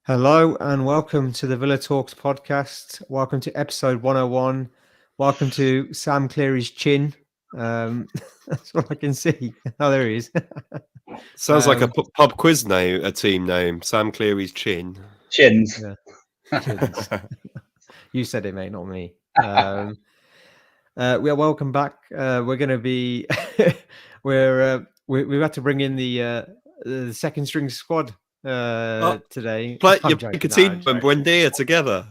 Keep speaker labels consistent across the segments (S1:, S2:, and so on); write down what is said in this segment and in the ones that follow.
S1: Hello and welcome to the Villa Talks podcast. Welcome to episode 101. Welcome to Sam Cleary's chin. That's all I can see. Oh, there he is.
S2: Sounds like a pub quiz name, a team name. Sam Cleary's chin.
S3: Chins.
S1: Yeah, chins. You said it, mate, not me. Welcome back. We're going to be. We've had to bring in the second string squad today.
S2: You're playing Coutinho and Buendia together.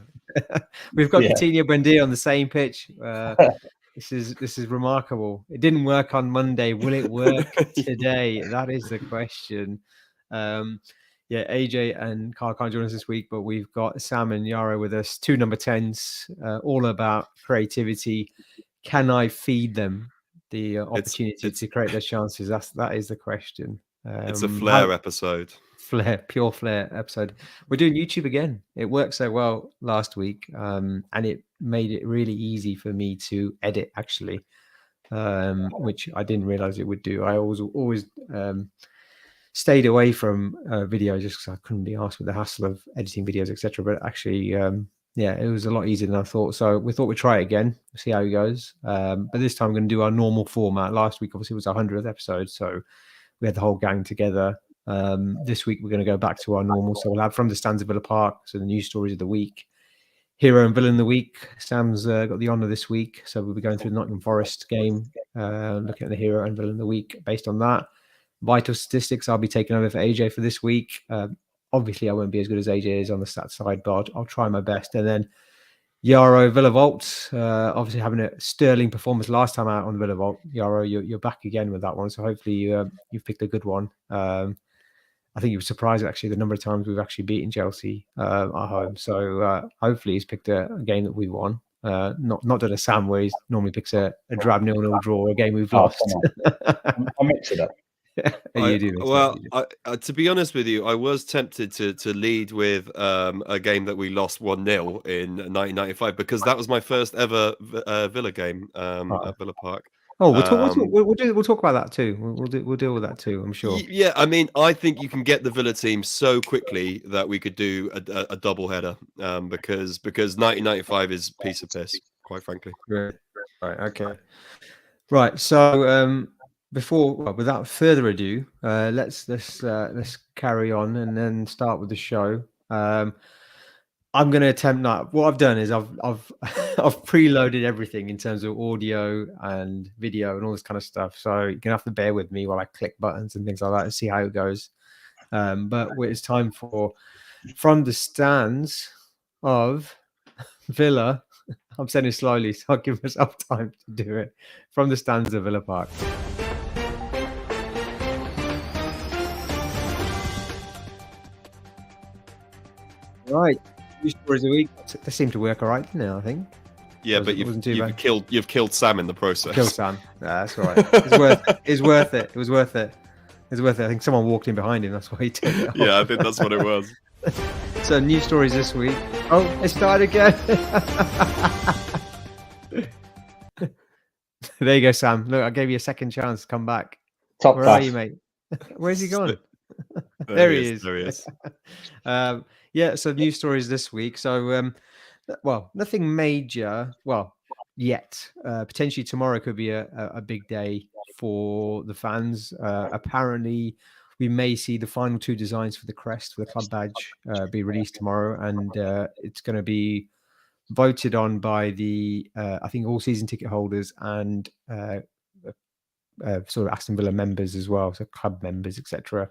S1: We've got Coutinho and Buendia on the same pitch. This is remarkable. It didn't work on Monday. Will it work today? That is the question. AJ and Carl can't join us this week, but we've got Sam and Jaro with us, two number 10s, all about creativity. Can I feed them the opportunity to create their chances? That is the question.
S2: It's a flair episode.
S1: Pure flair episode. We're doing YouTube again. It worked so well last week, and it made it really easy for me to edit, actually, which I didn't realize it would do. I always stayed away from video just because I couldn't be asked with the hassle of editing videos, etc. But actually, it was a lot easier than I thought. So we thought we'd try it again, see how it goes. But this time I'm going to do our normal format. Last week, obviously, was our 100th episode, so we had the whole gang together. This week we're going to go back to our normal. So we'll have From the Stands of Villa Park, so the news stories of the week, hero and villain of the week. Sam's got the honour this week, so we'll be going through the Nottingham Forest game, looking at the hero and villain of the week based on that. Vital statistics I'll be taking over for AJ for this week. Obviously I won't be as good as AJ is on the stats side, but I'll try my best. And then Jaro Villa Vault, obviously having a sterling performance last time out on the Villa Vault. Jaro, you're back again with that one, so hopefully you've picked a good one. I think you were surprised actually the number of times we've actually beaten Chelsea at home. So hopefully he's picked a game that we won. Not done a Sam where he normally picks a drab 0-0 draw, a game we've lost.
S3: I'll mix it up.
S2: To be honest with you, I was tempted to lead with a game that we lost 1-0 in 1995 because that was my first ever Villa game at Villa Park.
S1: Oh, we'll talk about that too. We'll deal with that too, I'm sure.
S2: Yeah, I mean, I think you can get the Villa team so quickly that we could do a double header because 1995 is a piece of piss, quite frankly.
S1: Right. Okay. Right. So without further ado, let's carry on and then start with the show. I'm going to attempt that. What I've done is I've preloaded everything in terms of audio and video and all this kind of stuff. So you're gonna have to bear with me while I click buttons and things like that and see how it goes. But it's time for From the Stands of Villa. I'm saying it slowly, so I'll give myself time to do it. From the Stands of Villa Park. Right. Stories a week. They seem to work all right now, I think.
S2: Yeah, but you've killed Sam in the process.
S1: Killed Sam. That's all right. It's worth it. It was worth it. I think someone walked in behind him. That's why he took it off.
S2: Yeah, I think that's what it was.
S1: So news stories this week. Oh, it started again. There you go, Sam. Look, I gave you a second chance to come back. Where are you, mate? Where's he gone? There he is.
S2: There he is.
S1: So news stories this week. So, nothing major. Well, yet. Potentially tomorrow could be a big day for the fans. Apparently, we may see the final two designs for the crest, for the club badge, be released tomorrow, and it's going to be voted on by the, I think, all season ticket holders and sort of Aston Villa members as well, so club members, etc.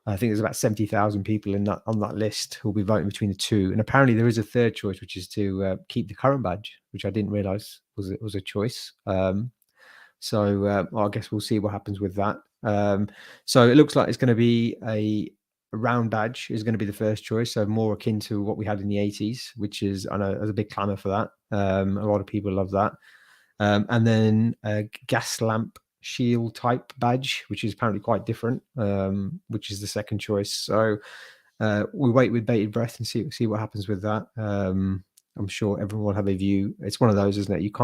S1: I think there's about 70,000 people on that list who will be voting between the two. And apparently there is a third choice, which is to keep the current badge, which I didn't realize was a choice. I guess we'll see what happens with that. So it looks like it's going to be a round badge is going to be the first choice. So more akin to what we had in the 80s, which is, I know there's a big clamor for that. A lot of people love that. And then a gas lamp shield type badge, which is apparently quite different, which is the second choice. So we wait with bated breath and see what happens with that. I'm sure everyone will have a view. It's one of those, isn't it? It's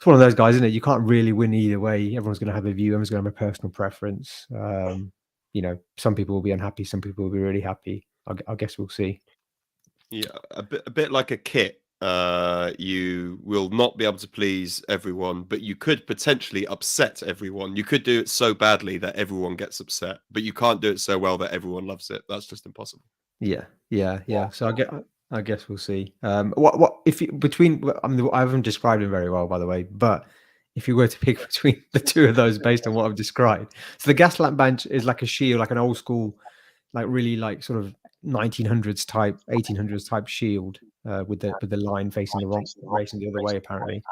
S1: one of those guys, isn't it? You can't really win either way. Everyone's going to have a view. Everyone's going to have a personal preference. Some people will be unhappy. Some people will be really happy. I guess we'll see.
S2: Yeah, a bit like a kit. You will not be able to please everyone, but you could potentially upset everyone. You could do it so badly that everyone gets upset, but you can't do it so well that everyone loves it. That's just impossible.
S1: Yeah. So I guess we'll see. What if you, between? I mean, I haven't described him very well, by the way. But if you were to pick between the two of those based on what I've described, so the gas lamp badge is like a shield, like an old school, like really like sort of 1900s type, 1800s type shield with the line facing the other way apparently.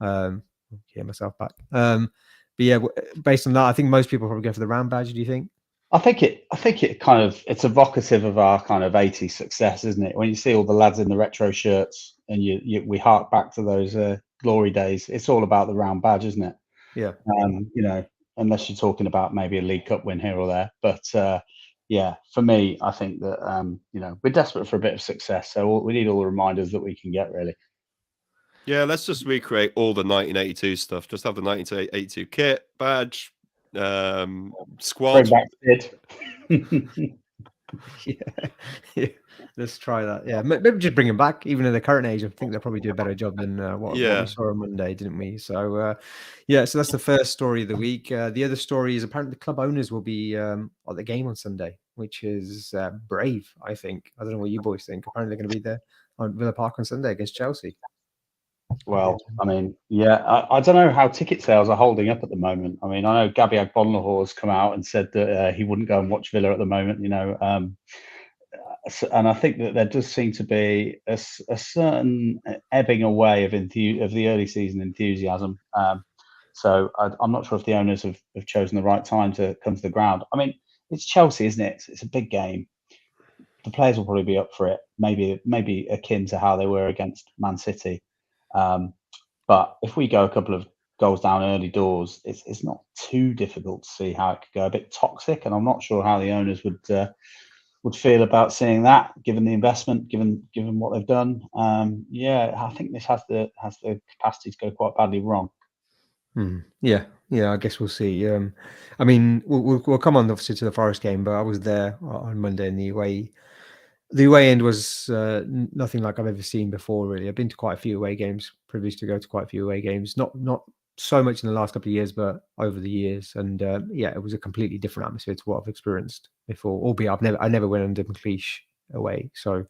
S1: Hear myself back. But yeah, based on that, I think most people probably go for the round badge. Do you think?
S3: I think it kind of, it's evocative of our kind of 80s success, isn't it? When you see all the lads in the retro shirts and we hark back to those glory days. It's all about the round badge, isn't it?
S1: Yeah.
S3: You know, unless you're talking about maybe a League Cup win here or there. But yeah, for me, I think that you know, we're desperate for a bit of success, so we need all the reminders that we can get, really.
S2: Yeah, let's just recreate all the 1982 stuff. Just have the 1982 kit, badge, squad.
S3: Bring back Sid.
S1: Yeah, let's try that. Yeah, maybe just bring him back. Even in the current age, I think they'll probably do a better job than what we saw on Monday, didn't we? So yeah, so that's the first story of the week. The other story is apparently the club owners will be at the game on Sunday, which is brave. I think. I don't know what you boys think. Apparently they're going to be there on Villa Park on Sunday against Chelsea.
S3: Well, I mean, yeah, I don't know how ticket sales are holding up at the moment. I mean, I know Gabby Agbonlahor has come out and said that he wouldn't go and watch Villa at the moment, you know. And I think that there does seem to be a certain ebbing away of the early season enthusiasm. So I'm not sure if the owners have chosen the right time to come to the ground. I mean, it's Chelsea, isn't it? It's a big game. The players will probably be up for it, maybe akin to how they were against Man City. But if we go a couple of goals down early doors, it's not too difficult to see how it could go a bit toxic. And I'm not sure how the owners would feel about seeing that, given the investment, given what they've done. Yeah, I think this has the capacity to go quite badly wrong.
S1: Yeah, I guess we'll see. I mean, we'll come on obviously to the Forest game, but I was there on Monday, and the away end was nothing like I've ever seen before. Really, I've been to quite a few away games, privileged to go to quite a few away games. Not so much in the last couple of years, but over the years, and yeah, it was a completely different atmosphere to what I've experienced before. Albeit I never went under McLeish away, so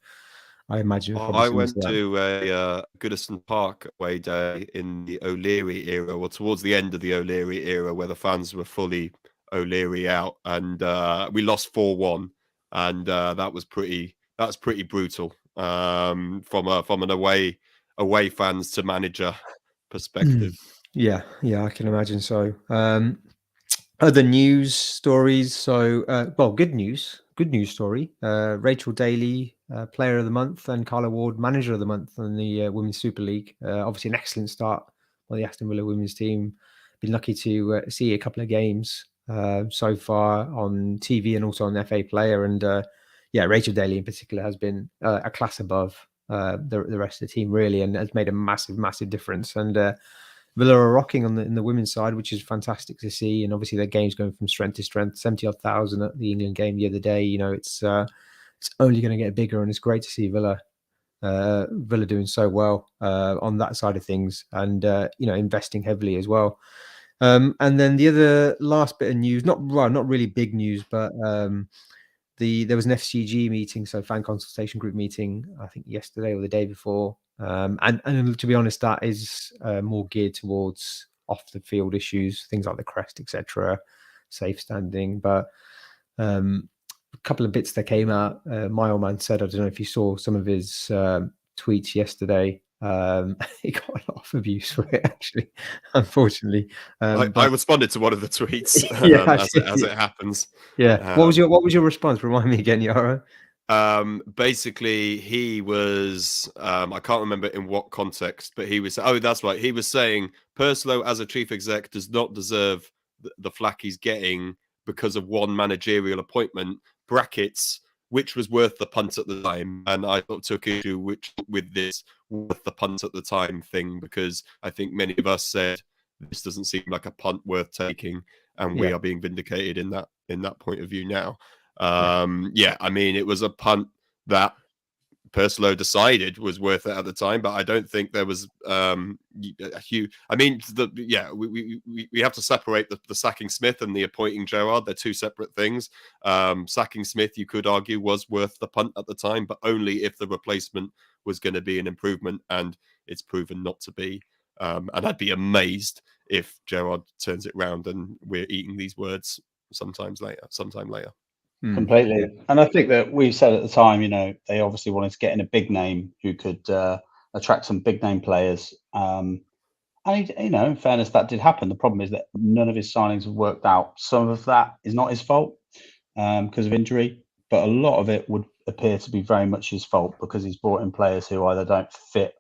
S1: I imagine
S2: I went to a Goodison Park away day in the O'Leary era, or towards the end of the O'Leary era, where the fans were fully O'Leary out, and we lost 4-1, and that was pretty brutal from an away fans to manager perspective.
S1: Yeah, I can imagine so. Other news stories. So, well, good news story. Rachel Daly, Player of the Month, and Carla Ward, Manager of the Month in the Women's Super League. Obviously, an excellent start by the Aston Villa women's team. Been lucky to see a couple of games so far on TV and also on FA Player. And yeah, Rachel Daly in particular has been a class above the rest of the team, really, and has made a massive difference. And Villa are rocking in the women's side, which is fantastic to see. And obviously their game's going from strength to strength. 70,000 at the England game the other day. You know, it's only going to get bigger, and it's great to see Villa doing so well on that side of things, and you know, investing heavily as well. And then the other last bit of news, not really big news, but there was an FCG meeting, so fan consultation group meeting, I think yesterday or the day before. And to be honest, that is more geared towards off the field issues, things like the crest, etc., safe standing. But a couple of bits that came out. My old man said, I don't know if you saw some of his tweets yesterday. He got a lot of abuse for it, actually, unfortunately.
S2: I responded to one of the tweets as it happens.
S1: Yeah. What was your response? Remind me again, Jaro.
S2: Basically, he was I can't remember in what context, but he was that's right. He was saying Purslow as a chief exec does not deserve the flack he's getting because of one managerial appointment, brackets, which was worth the punt at the time. And I took issue with this worth the punt at the time thing, because I think many of us said this doesn't seem like a punt worth taking, and we are being vindicated in that point of view now. Yeah, I mean, it was a punt that Perslow decided was worth it at the time, but I don't think there was a huge. I mean, we have to separate the sacking Smith and the appointing Gerrard. They're two separate things. Sacking Smith, you could argue, was worth the punt at the time, but only if the replacement was going to be an improvement, and it's proven not to be. And I'd be amazed if Gerrard turns it round and we're eating these words sometime later.
S3: Completely.
S1: Yeah.
S3: And I think that we said at the time, they obviously wanted to get in a big name who could attract some big name players. And, in fairness, that did happen. The problem is that none of his signings have worked out. Some of that is not his fault because of injury, but a lot of it would appear to be very much his fault because he's brought in players who either don't fit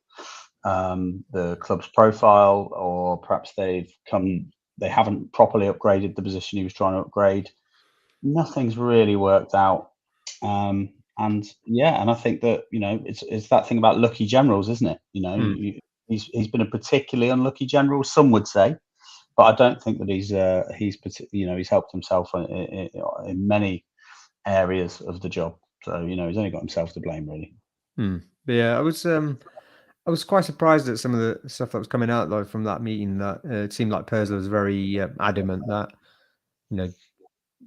S3: the club's profile, or perhaps they haven't properly upgraded the position he was trying to upgrade. Nothing's really worked out, and I think that it's that thing about lucky generals, isn't it? He's been a particularly unlucky general, some would say, but I don't think that he's helped himself in many areas of the job. So he's only got himself to blame, really.
S1: But yeah, I was quite surprised at some of the stuff that was coming out though from that meeting. That it seemed like Perslow was very adamant that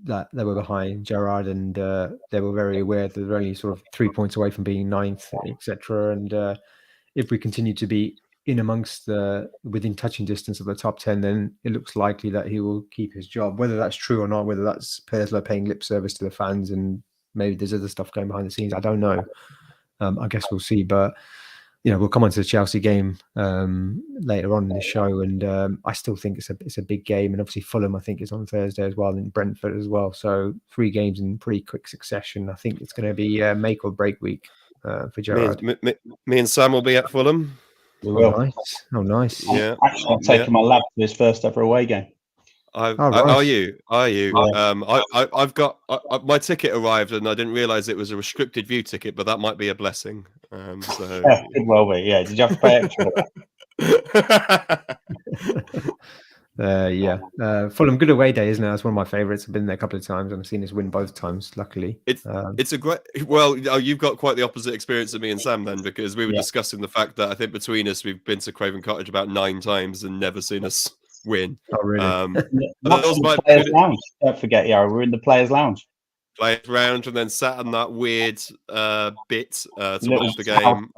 S1: that they were behind Gerrard, and they were very aware that they were only sort of 3 points away from being ninth, etc. And if we continue to be in amongst within touching distance of the top 10, then it looks likely that he will keep his job. Whether that's true or not, whether that's Perslow paying lip service to the fans and maybe there's other stuff going behind the scenes, I don't know. I guess we'll see. But we'll come on to the Chelsea game later on in the show, and I still think it's a big game. And obviously Fulham, I think, is on Thursday as well, and Brentford as well. So 3 games in pretty quick succession. I think it's going to be a make or break week for Gerrard.
S2: Me and Sam will be at Fulham.
S3: We will.
S1: Oh, nice.
S2: Yeah.
S3: Actually, I'm taking my lad to his first ever away game.
S2: Are you?
S3: Yeah.
S2: I've got my ticket arrived, and I didn't realise it was a restricted view ticket, but that might be a blessing. So
S3: Yeah, could well be. Yeah. Did you have to pay extra?
S1: Fulham, good away day, isn't it? That's one of my favourites. I've been there a couple of times and I've seen us win both times, luckily.
S2: It's a great. Well, you've got quite the opposite experience of me and Sam then, because we were discussing the fact that I think between us we've been to Craven Cottage about 9 times and never seen us win.
S1: Oh, really?
S3: Players' lounge. Don't forget, we're in the players' lounge.
S2: Players' lounge, and then sat on that weird bit to watch the game.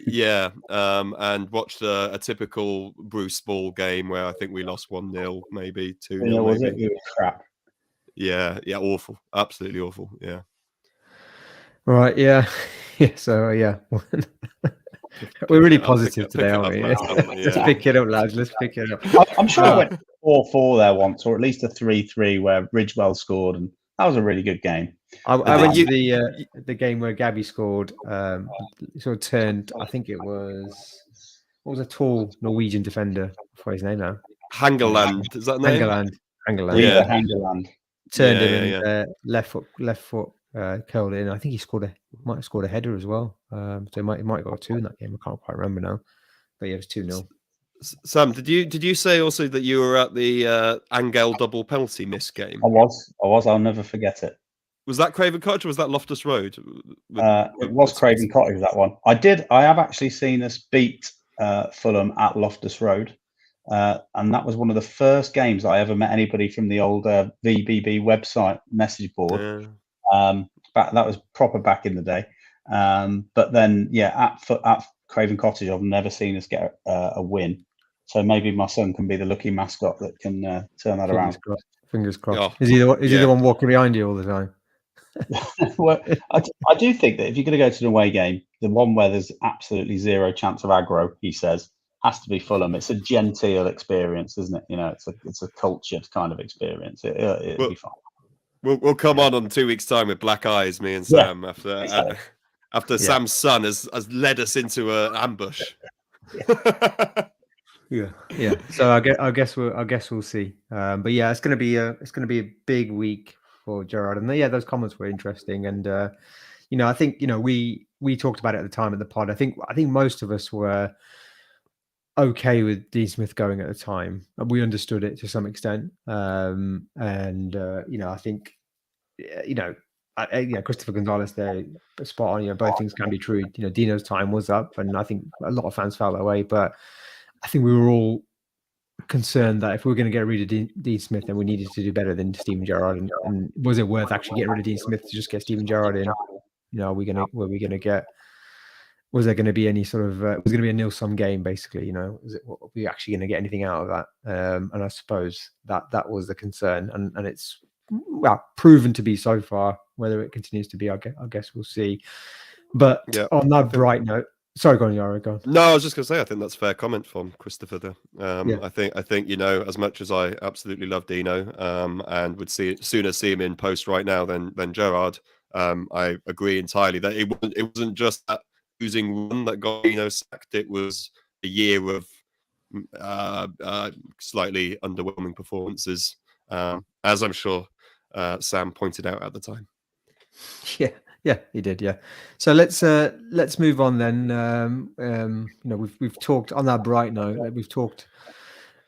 S2: Yeah, and watched a typical Bruce Ball game where I think we lost 1-0, maybe 2-0.
S3: Was it? It was crap.
S2: Yeah, awful, absolutely awful. Yeah.
S1: Right. Yeah. So we're really positive today, aren't we? Let's pick it up, lads. Let's pick it up.
S3: I'm sure I went 4-4 there once, or at least a 3-3 where Ridgewell scored, and that was a really good game.
S1: I went to the game where Gabby scored. Sort of turned. I think it was a tall Norwegian defender. For his name now.
S2: Hangeland. Is that name?
S1: Hangeland.
S3: Yeah, Hangeland.
S1: Turned in and left foot curled in. I think he might have scored a header as well. So he might have got 2 in that game. I can't quite remember now. But yeah, it was 2-0.
S2: Sam, did you say also that you were at the Angel double penalty miss game?
S3: I was. I'll never forget it.
S2: Was that Craven Cottage or was that Loftus Road?
S3: It was Craven Cottage, that one. I have actually seen us beat Fulham at Loftus Road. And that was one of the first games I ever met anybody from the old VBB website message board. That was proper back in the day. But then, at Craven Cottage, I've never seen us get a win. So maybe my son can be the lucky mascot that can turn that around.
S1: Fingers crossed. Oh, is he the one walking behind you all the time?
S3: Well, I do think that if you're going to go to an away game, the one where there's absolutely zero chance of aggro, he says, has to be Fulham. It's a genteel experience, isn't it? It's a cultured kind of experience. It'll be fine.
S2: We'll come on 2 weeks' time with black eyes, me and Sam, after Sam's son has led us into an ambush.
S1: Yeah. So I guess we'll see. But yeah, it's going to be a big week for Gerrard. And those comments were interesting. And I think we talked about it at the time of the pod. I think most of us were okay with Dean Smith going at the time. We understood it to some extent. I think Christopher Gonzalez there, spot on. Both things can be true. Dino's time was up, and I think a lot of fans felt that way. But I think we were all concerned that if we were going to get rid of Dean Smith, then we needed to do better than Steven Gerrard. And was it worth actually getting rid of Dean Smith to just get Steven Gerrard in? Was there going to be any sort of was going to be a nil-sum game, basically? Were we actually going to get anything out of that? And I suppose that was the concern, and it's proven to be so far. Whether it continues to be, I guess we'll see. But on that bright note, sorry, go on, Jaro, go on.
S2: No, I was just going to say, I think that's a fair comment from Christopher there. I think as much as I absolutely love Dino and would sooner see him in post right now than Gerrard, I agree entirely that it wasn't just that losing one that got Dino sacked. It was a year of slightly underwhelming performances, as I'm sure Sam pointed out at the time.
S1: Yeah, he did. Yeah. So let's move on then. We've talked on that bright note. We've talked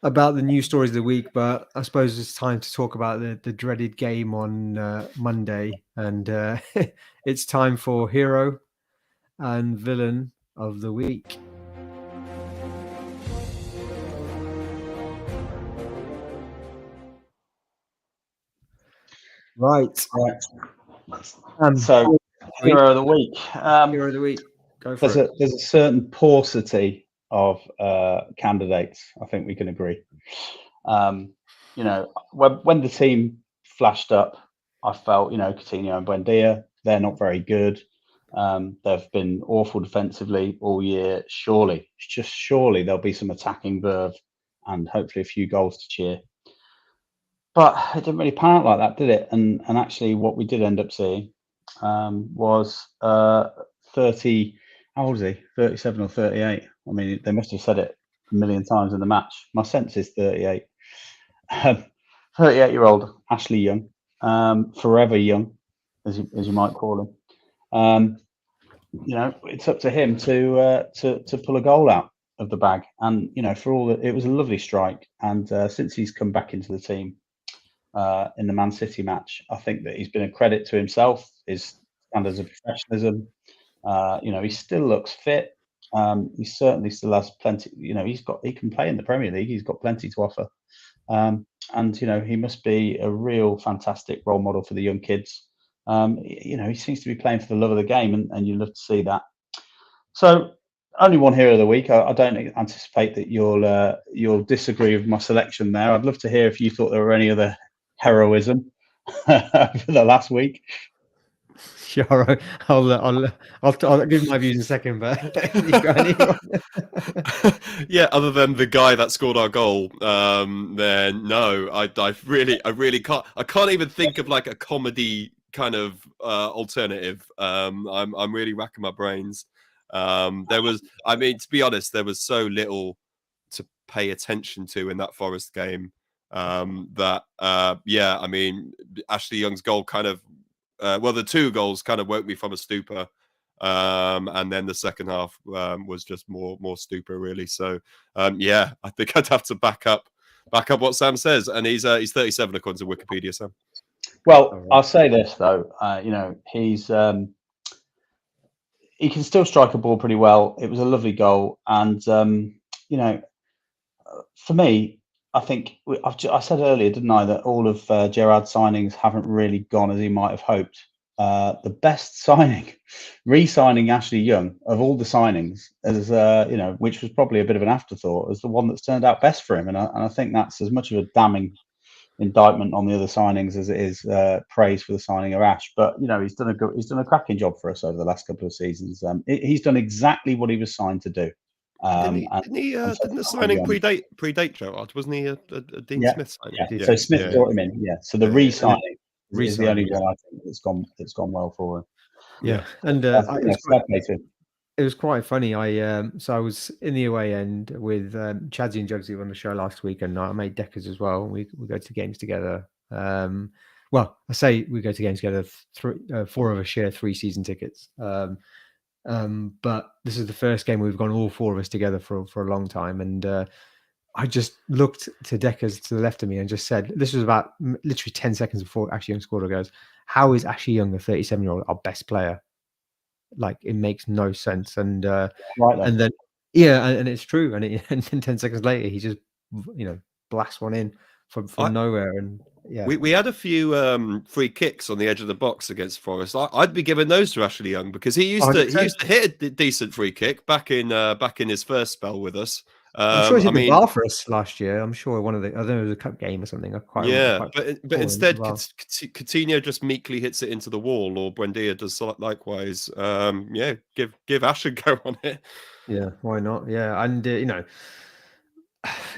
S1: about the news stories of the week, but I suppose it's time to talk about the dreaded game on Monday, and it's time for hero and villain of the week. Right.
S3: So, hero of the week.
S1: Hero of the week. Go for it.
S3: There's a certain paucity of candidates. I think we can agree. When the team flashed up, I felt Coutinho and Buendia, they're not very good. They've been awful defensively all year. Surely there'll be some attacking verve and hopefully a few goals to cheer. But it didn't really pan out like that, did it? And actually, what we did end up seeing was 30. How old is he? 37 or 38? I mean, they must have said it a million times in the match. My sense is 38. 38-year-old Ashley Young, forever young, as you might call him. It's up to him to pull a goal out of the bag. And it was a lovely strike. And since he's come back into the team in the Man City match, I think that he's been a credit to himself, his standards of professionalism. He still looks fit. He certainly still has plenty. He can play in the Premier League. He's got plenty to offer. And he must be a real fantastic role model for the young kids. He seems to be playing for the love of the game, and you love to see that. So, only one hero of the week. I don't anticipate that you'll disagree with my selection there. I'd love to hear if you thought there were any other heroism for the last week.
S1: Sure, I'll give my views in a second, but
S2: yeah, other than the guy that scored our goal, then no, I really can't. I can't even think of like a comedy kind of alternative. I'm really racking my brains. To be honest, there was so little to pay attention to in that Forest game Ashley Young's goal kind of. The two goals kind of woke me from a stupor, and then the second half was just more stupor, really. So, I think I'd have to back up what Sam says, and he's 37 according to Wikipedia, Sam.
S3: Well, I'll say this though, he's he can still strike a ball pretty well. It was a lovely goal, and for me, I think I said earlier, didn't I, that all of Gerrard's signings haven't really gone as he might have hoped. The best signing, re-signing Ashley Young of all the signings, as which was probably a bit of an afterthought, is the one that's turned out best for him. And I think that's as much of a damning indictment on the other signings as it is praise for the signing of Ash. But he's done a cracking job for us over the last couple of seasons. He's done exactly what he was signed to do.
S2: Didn't the signing predate Gerrard? Wasn't he a Dean Smith signing?
S3: Yeah. So Smith brought him in. Yeah. So the re-signing is the only one I think that's gone well for him.
S1: Yeah, and it was quite funny. I was in the away end with Chadsy and Jugsy on the show last week, and I made Deckers as well. We go to games together. I say we go to games together. Four of us share 3 season tickets. But this is the first game we've gone all 4 of us together for a long time, and I just looked to Deckers to the left of me and just said, this was about literally 10 seconds before actually Young scored, goes, how is Ashley Young, a 37-year-old, our best player? Like, it makes no sense. And
S3: Right
S1: and then and it's true. And and then 10 seconds later, he just blasts one in from nowhere. And
S2: we had a few free kicks on the edge of the box against Forest. I'd be giving those to Ashley Young because he used to hit a decent free kick back in his first spell with us.
S1: I'm sure he did the bar for us last year. I'm sure I don't know, it was a cup game or something. I quite remember.
S2: But instead, Coutinho just meekly hits it into the wall, or Buendia does likewise. Give Ash a go on it.
S1: Yeah, why not? Yeah, and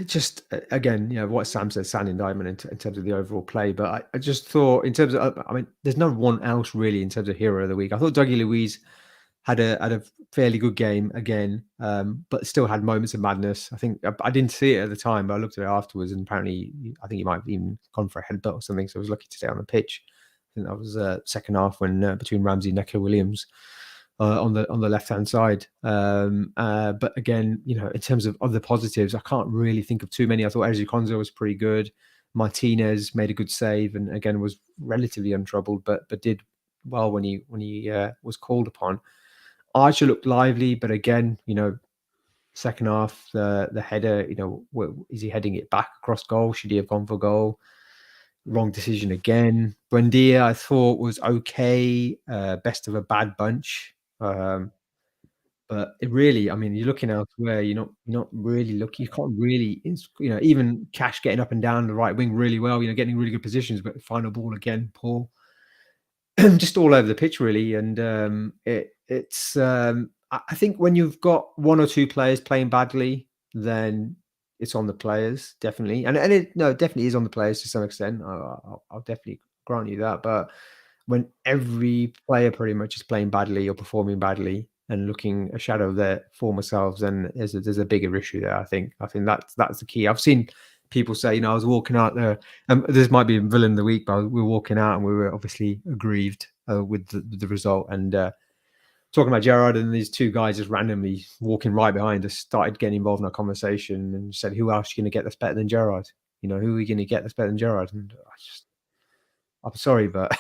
S1: just again, what Sam said, sound indictment in terms of the overall play. But I just thought, in terms of, I mean, there's no one else really in terms of hero of the week. I thought Dougie Luiz had a fairly good game again, but still had moments of madness. I think I didn't see it at the time, but I looked at it afterwards, and apparently, I think he might have even gone for a headbutt or something. So I was lucky to stay on the pitch. I think that was second half when between Ramsey and Neco Williams on the left hand side. But again, in terms of other positives, I can't really think of too many. I thought Ezri Konsa was pretty good. Martinez made a good save, and again was relatively untroubled, but did well when he was called upon. Archer looked lively, but again, second half, the header, is he heading it back across goal? Should he have gone for goal? Wrong decision again. Buendia, I thought, was okay. Best of a bad bunch. But it really, I mean, you're looking elsewhere. You're not really looking. You can't really, even Cash getting up and down the right wing really well. Getting really good positions, but final ball again, poor. Just all over the pitch, really. And it's. I think when you've got one or two players playing badly, then it's on the players, definitely. And it definitely is on the players to some extent. I'll definitely grant you that. But when every player pretty much is playing badly or performing badly and looking a shadow of their former selves, then there's a bigger issue there. I think that's the key. I've seen people say, I was walking out there. This might be a villain of the week, but we were walking out and we were obviously aggrieved with the result. And talking about Gerrard, and these two guys just randomly walking right behind us started getting involved in our conversation and said, "Who else are you going to get that's better than Gerrard? Who are you going to get that's better than Gerrard?" And I'm sorry, but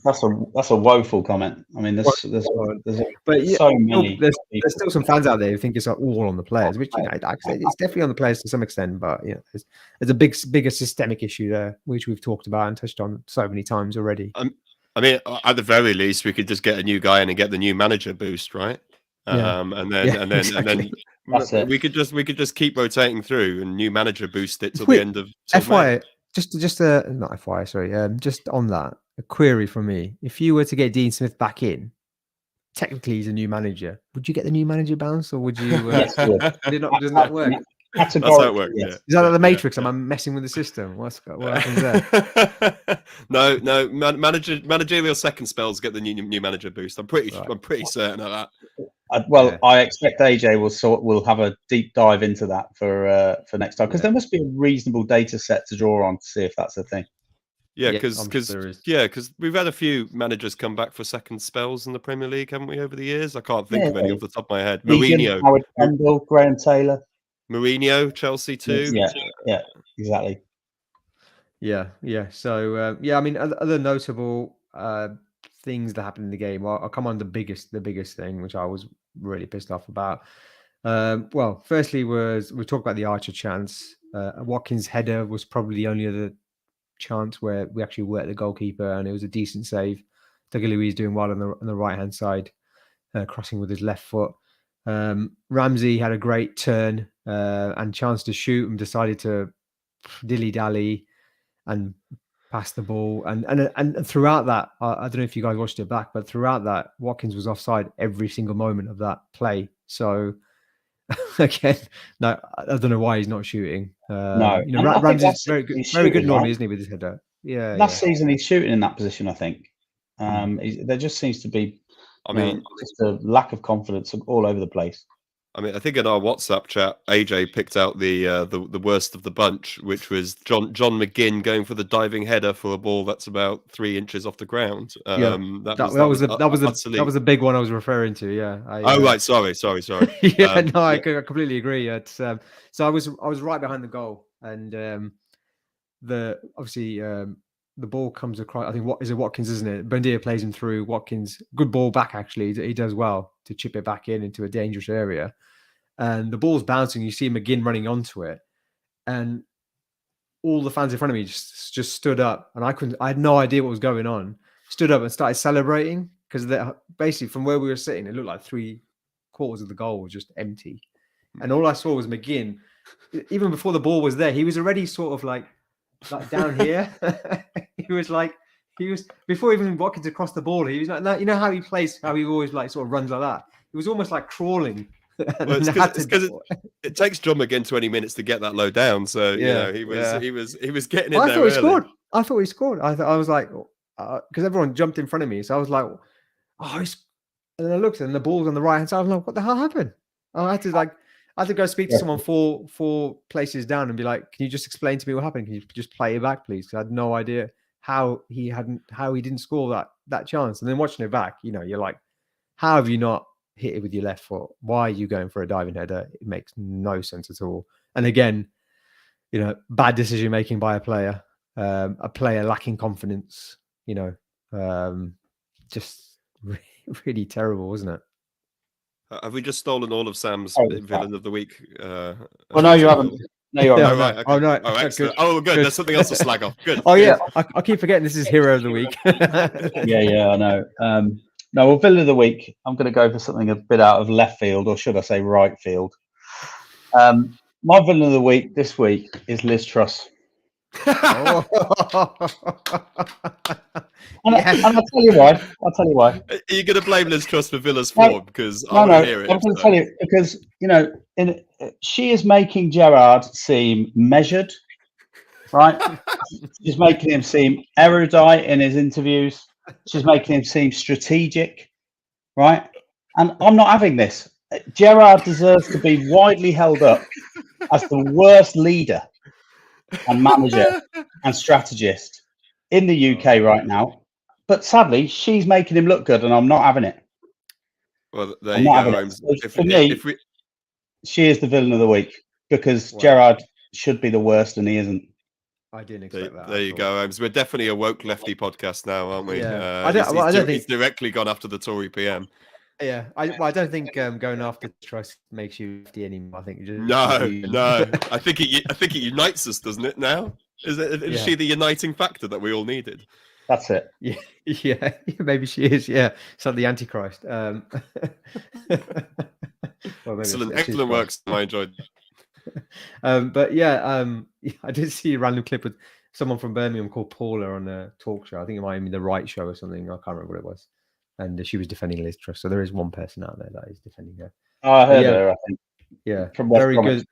S3: that's a woeful comment. I mean, there's so many.
S1: There's still some fans out there who think it's all on the players, which like I said, it's definitely on the players to some extent. But there's a bigger systemic issue there, which we've talked about and touched on so many times already.
S2: I mean, at the very least, we could just get a new guy in and get the new manager boost, right? And then we could just keep rotating through and new manager boost it till the end of
S1: FYI. Just not FYI, sorry. Just on that, a query from me: if you were to get Dean Smith back in, technically he's a new manager. Would you get the new manager bounce, or would you?
S3: Yes,
S1: does not work?
S2: That's how it works.
S3: Yes.
S2: Yeah.
S1: Is that like the Matrix? Am I messing with the system? What happens there?
S2: No. Managerial second spells get the new manager boost. I'm pretty certain of that.
S3: I expect AJ will have a deep dive into that for next time, because there must be a reasonable data set to draw on to see if that's a thing.
S2: Yeah, because we've had a few managers come back for second spells in the Premier League, haven't we, over the years? I can't think of any off the top of my head. Mourinho,
S3: Howard Kendall, Graham Taylor,
S2: Mourinho, Chelsea too.
S3: Yeah, exactly.
S1: Yeah. So I mean, other notable things that happened in the game. Well, I'll come on the biggest thing, which I was really pissed off about. Well, firstly we talked about the Archer chance. Watkins' header was probably the only other chance where we actually worked the goalkeeper, and it was a decent save. Dougie Luiz doing well on the right hand side, crossing with his left foot. Ramsey had a great turn and chance to shoot, and decided to dilly dally and pass the ball. And throughout that, I don't know if you guys watched it back, but throughout that, Watkins was offside every single moment of that play. So again, no, I don't know why he's not shooting.
S3: No,
S1: Ramsey's very good normally, isn't he, with his header? Yeah.
S3: Last season he's shooting in that position, I think. There just seems to be, just a lack of confidence all over the place.
S2: I mean, I think in our WhatsApp chat, AJ picked out the worst of the bunch, which was John McGinn going for the diving header for a ball that's about 3 inches off the ground. That was the big one I was referring to. Yeah. Right. Sorry.
S1: I completely agree. It's so I was right behind the goal, and the ball comes across. I think what is it, Watkins, isn't it? Buendia plays him through. Watkins, good ball back actually. He does well to chip it back into a dangerous area, and the ball's bouncing. You see McGinn running onto it, and all the fans in front of me just stood up, and I had no idea what was going on. Stood up and started celebrating because basically from where we were sitting, it looked like 3/4 of the goal was just empty, and all I saw was McGinn. Even before the ball was there, he was already sort of like down here. he was before even Watkins across the ball. He was like, you know how he plays, how he always like sort of runs like that. He was almost like crawling.
S2: Well, it's because it takes John McGinn 20 minutes to get that low down. So he was getting in there.
S1: I thought he scored. I was like, because everyone jumped in front of me, so I was like, and then I looked and the ball's on the right hand side. I was like, what the hell happened? I had to go speak to someone four places down and be like, can you just explain to me what happened? Can you just play it back, please? Because I had no idea how he didn't score that chance. And then watching it back, you're like, how have you not hit it with your left foot? Why are you going for a diving header? It makes no sense at all. And again, bad decision making by a player lacking confidence. Just really terrible, wasn't it?
S2: Have we just stolen all of Sam's villain of the week?
S3: Well, no, you haven't. No, you haven't.
S2: Right, okay.
S1: Oh, no.
S2: Oh, excellent. Good. There's something else to slag off. Good.
S1: Oh, yeah. I keep forgetting this is Hero of the Week.
S3: Yeah, I know. No, well, villain of the week, I'm going to go for something a bit out of left field, or should I say right field. My villain of the week this week is Liz Truss. And I'll tell you why.
S2: Are you going to blame Liz Truss for Villa's form? Because I want to hear it.
S3: I'm going to tell you because she is making Gerrard seem measured, right? She's making him seem erudite in his interviews. She's making him seem strategic, right? And I'm not having this. Gerrard deserves to be widely held up as the worst leader and manager and strategist in the UK right now. But sadly, she's making him look good, and I'm not having it.
S2: Well, there you go.
S3: So for me, she is the villain of the week because Gerrard should be the worst, and he isn't.
S1: I didn't expect that.
S2: There you go, Holmes. We're definitely a woke lefty podcast now, aren't we?
S1: Yeah. I don't think
S2: he's directly gone after the Tory PM.
S1: Yeah, I don't think going after Truss makes you lefty anymore. I think
S2: no. I think it unites us, doesn't it? Now is she the uniting factor that we all needed?
S3: That's it.
S1: Yeah, maybe she is. Yeah, it's like the Antichrist. Well,
S2: excellent work. I enjoyed.
S1: But yeah, I did see a random clip with someone from Birmingham called Paula on a talk show. I think it might have been The Right Show or something. I can't remember what it was. And she was defending Liz Truss. So there is one person out there that is defending her.
S3: Oh, I heard her, I think.
S1: Yeah, very good.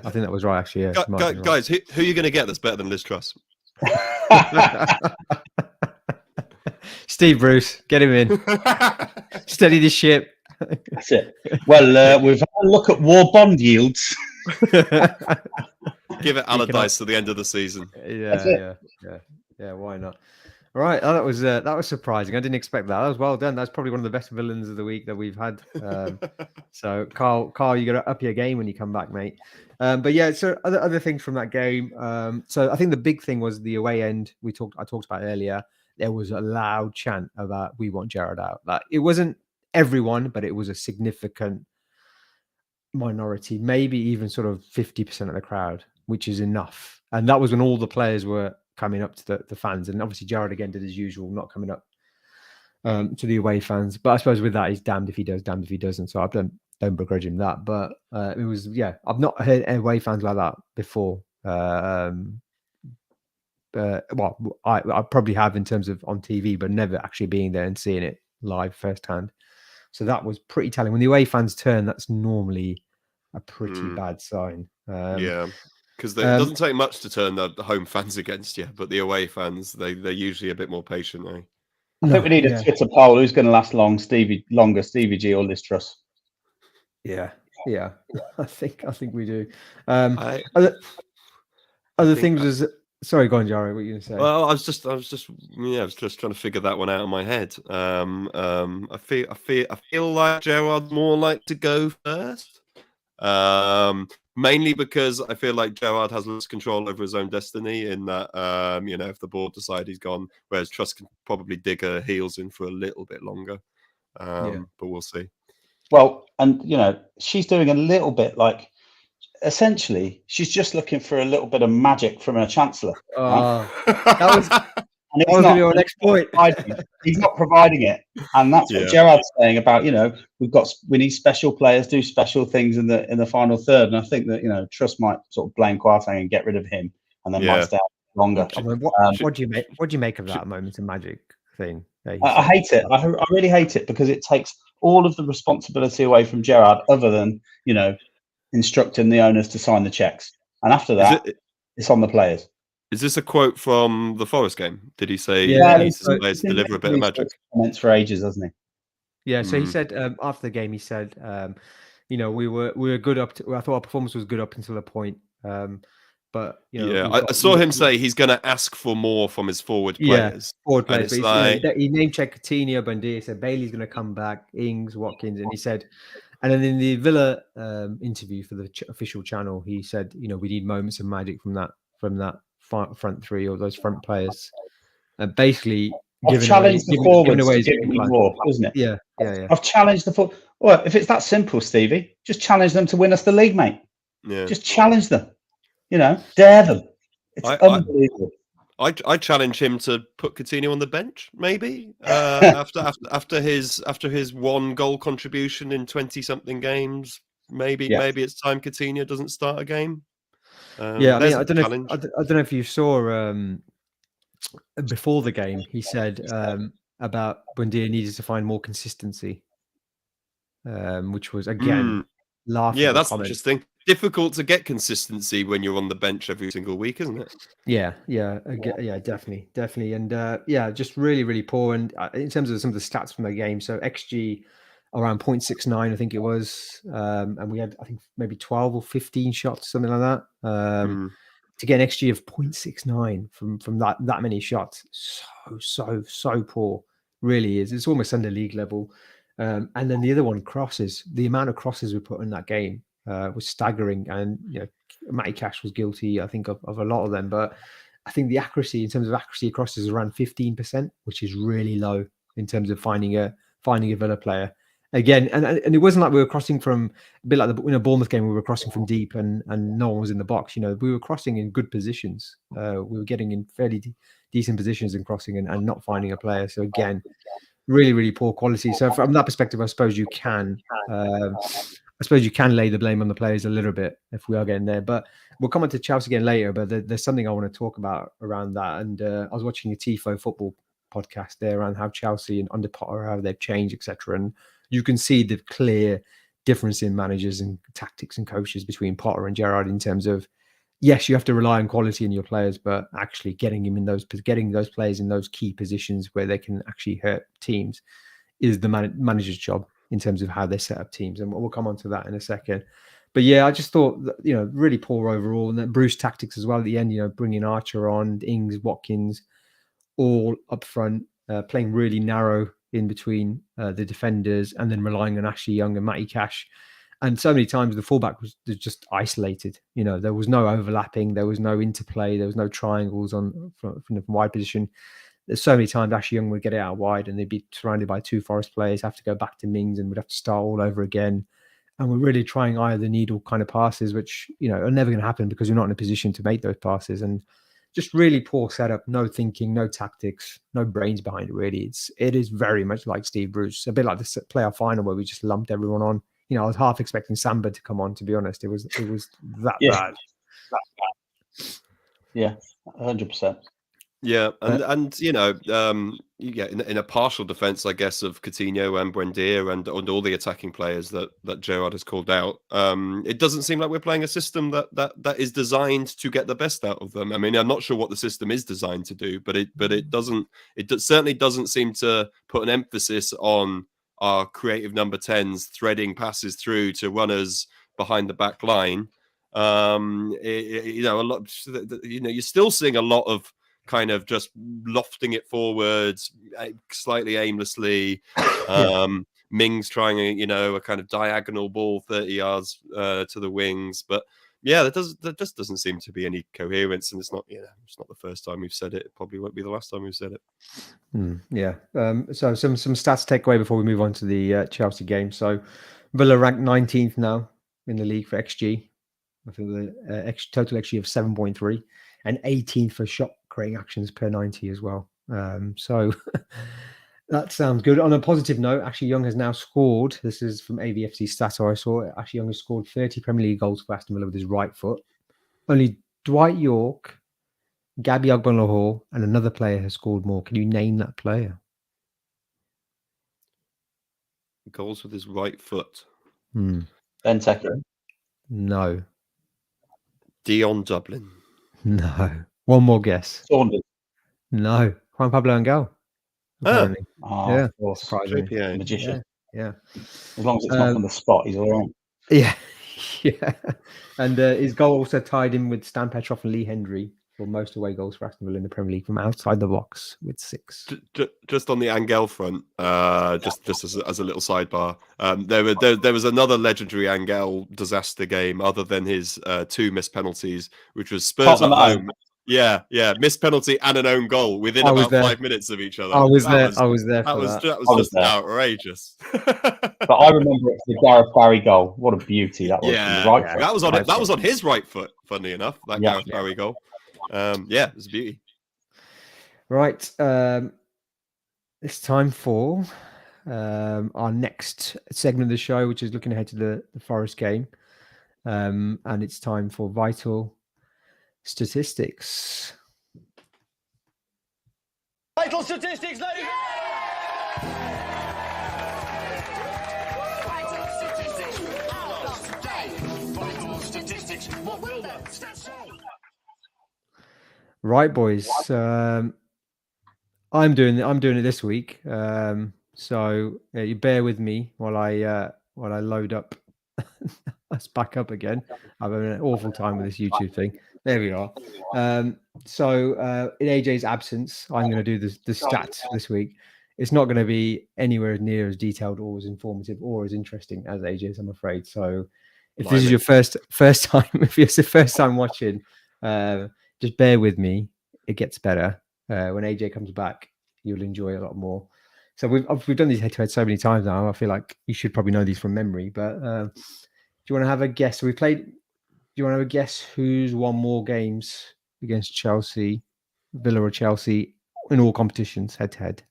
S1: I think that was right, actually. Yeah,
S2: guys, who are you going to get that's better than Liz Truss?
S1: Steve Bruce, get him in. Steady the ship.
S3: That's it. Well, we've had a look at war bond yields.
S2: Give it Allardyce to the end of the season.
S1: Yeah. Why not? All right, that was surprising. I didn't expect that. That was well done. That's probably one of the best villains of the week that we've had. So, Carl, you got to up your game when you come back, mate. But yeah, so other things from that game. So I think the big thing was the away end. I talked about earlier. There was a loud chant about "We want Gerrard out." Like it wasn't everyone, but it was a significant minority, maybe even sort of 50% of the crowd, which is enough. And that was when all the players were coming up to the fans, and obviously Gerrard again did his usual, not coming up to the away fans. But I suppose with that, he's damned if he does, damned if he doesn't. So I don't begrudge him that. But it was I've not heard away fans like that before. I probably have in terms of on TV, but never actually being there and seeing it live firsthand. So that was pretty telling. When the away fans turn, that's normally a pretty bad sign.
S2: Because it doesn't take much to turn the home fans against you, but the away fans, they're usually a bit more patient.
S3: I think we need a Twitter poll. Who's going to last longer, Stevie G or Liz Truss?
S1: Yeah. I think we do. Other things is. Sorry, go on, Jaro. What were you going to say?
S2: Well, I was just trying to figure that one out in my head. I feel like Gerrard's more like to go first. Mainly because I feel like Gerrard has less control over his own destiny in that, if the board decide he's gone, whereas Truss can probably dig her heels in for a little bit longer. But we'll see.
S3: Well, and she's doing a little bit like, essentially, she's just looking for a little bit of magic from her chancellor. Right?
S1: That was going to be our next point.
S3: He's not providing it, and that's what Gerrard's saying about we need special players do special things in the final third, and I think that Truss might sort of blame Kwarteng and get rid of him, and then might stay out longer.
S1: What do you make of that moment of magic thing?
S3: I hate it. I really hate it because it takes all of the responsibility away from Gerrard, other than instructing the owners to sign the checks, and after that, it's on the players.
S2: Is this a quote from the Forest game? Did he say he needs the players to deliver a bit of magic?
S3: Comments for ages, hasn't he?
S1: Yeah. So he said after the game, he said, we were good up to. I thought our performance was good up until a point. But
S2: I saw him say he's going to ask for more from his forward players.
S1: Forward players. He named checked Coutinho, Buendia, said Bailey's going to come back, Ings, Watkins, and he said, and then in the Villa interview for the official channel, he said, we need moments of magic from that front three or those front players, and basically
S3: I've challenged the forwards to give me more, isn't it?
S1: Yeah.
S3: I've challenged the forwards. Well, if it's that simple, Stevie, just challenge them to win us the league, mate. Yeah. Just challenge them. Dare them. It's unbelievable.
S2: I challenge him to put Coutinho on the bench, maybe after his 1 goal contribution in 20-something games. Maybe it's time Coutinho doesn't start a game.
S1: I don't know if you saw before the game. He said about Buendia needed to find more consistency, which was again laughable.
S2: Yeah, that's interesting. Difficult to get consistency when you're on the bench every single week, isn't it?
S1: Yeah, definitely, and just really, really poor. And in terms of some of the stats from the game, so XG around 0.69, I think it was, and we had, I think, maybe 12 or 15 shots, something like that. To get an XG of 0.69 from that many shots, so poor, really is. It's almost under league level. And then the other one, crosses. The amount of crosses we put in that game was staggering, and Matty Cash was guilty, I think, of a lot of them. But I think the accuracy, in terms of accuracy of crosses, is around 15%, which is really low in terms of finding a Villa player. Again, and it wasn't like we were crossing from a bit like the Bournemouth game. We were crossing from deep and no one was in the box. We were crossing in good positions. We were getting in fairly decent positions and crossing and not finding a player. So again, really, really poor quality. So from that perspective, I suppose you can lay the blame on the players a little bit if we are getting there. But we'll come on to Chelsea again later. But there's something I want to talk about around that. And I was watching a Tifo football podcast there around how Chelsea and under Potter, how they've changed, etc. And you can see the clear difference in managers and tactics and coaches between Potter and Gerrard in terms of, yes, you have to rely on quality in your players, but actually getting those players in those key positions where they can actually hurt teams is the manager's job in terms of how they set up teams. And we'll come on to that in a second. But yeah, I just thought that, really poor overall. And then Bruce tactics as well at the end, bringing Archer on, Ings, Watkins, all up front, playing really narrow in between the defenders, and then relying on Ashley Young and Matty Cash. And so many times the fullback was just isolated. There was no overlapping, there was no interplay, there was no triangles from the wide position. There's so many times Ashley Young would get it out wide and they'd be surrounded by 2 Forest players, have to go back to Mings and would have to start all over again. And we're really trying eye of the needle kind of passes, which, are never going to happen because you're not in a position to make those passes. And just really poor setup, no thinking, no tactics, no brains behind it, really. It is very much like Steve Bruce, a bit like the playoff final where we just lumped everyone on. I was half expecting Samba to come on, to be honest. It was that bad.
S3: Yeah, 100%.
S2: Yeah, and in a partial defence, I guess, of Coutinho and Buendia and all the attacking players that Gerrard has called out, it doesn't seem like we're playing a system that is designed to get the best out of them. I mean, I'm not sure what the system is designed to do, but it certainly doesn't seem to put an emphasis on our creative number 10s threading passes through to runners behind the back line. You're still seeing a lot of kind of just lofting it forwards slightly aimlessly, Mings trying a kind of diagonal ball 30 yards to the wings. But yeah, there just doesn't seem to be any coherence, and it's not the first time we've said it. It probably won't be the last time we've said it.
S1: Yeah. So some stats to take away before we move on to the Chelsea game. So Villa ranked 19th now in the league for XG. I think the total XG of 7.3 and 18th for shot creating actions per 90 as well. So that sounds good. On a positive note, Ashley Young has now scored. This is from AVFC Stato. I saw it. Ashley Young has scored 30 Premier League goals for Aston Villa with his right foot. Only Dwight York, Gabby Agbonlahor, and another player has scored more. Can you name that player?
S2: Goals with his right foot.
S3: Benteke.
S1: No.
S2: Dion Dublin.
S1: No. One more guess.
S3: Saunders.
S1: No. Juan Pablo Angel. Apparently.
S3: Of course.
S1: Surprisingly.
S2: Trippier.
S3: Magician.
S1: Yeah.
S3: As long as it's not from the spot, he's all right.
S1: Yeah. Yeah. And his goal also tied in with Stan Petrov and Lee Hendry for most away goals for Aston Villa in the Premier League from outside the box with 6.
S2: Just on the Angel front, just as a little sidebar, there was another legendary Angel disaster game other than his 2 missed penalties, which was Spurs at home. Yeah, missed penalty and an own goal within about 5 minutes of each other.
S1: I was there for that.
S2: That was just outrageous.
S3: But I remember it for the Gareth Barry goal. What a beauty that was!
S2: Yeah,
S3: Right foot.
S2: that was on his right foot. Funnily enough, Gareth Barry goal. It was a beauty.
S1: Right. It's time for our next segment of the show, which is looking ahead to the Forest game. And it's time for Vital Statistics.
S4: Vital Statistics, ladies! Vital Statistics. Our last day. Vital Statistics. What will the stats say?
S1: Right, boys. I'm doing it this week. So you bear with me while I load up. Let's back up again. I'm having an awful time with this YouTube thing. There we are. So in AJ's absence, I'm going to do the stats this week. It's not going to be anywhere near as detailed or as informative or as interesting as AJ's, I'm afraid. So if this is your first time, if it's the first time watching, just bear with me. It gets better. When AJ comes back, you'll enjoy a lot more. So we've done these head-to-head so many times now. I feel like you should probably know these from memory. But do you want to have a guess? So do you want to have a guess who's won more games against Chelsea, Villa or Chelsea, in all competitions, head-to-head?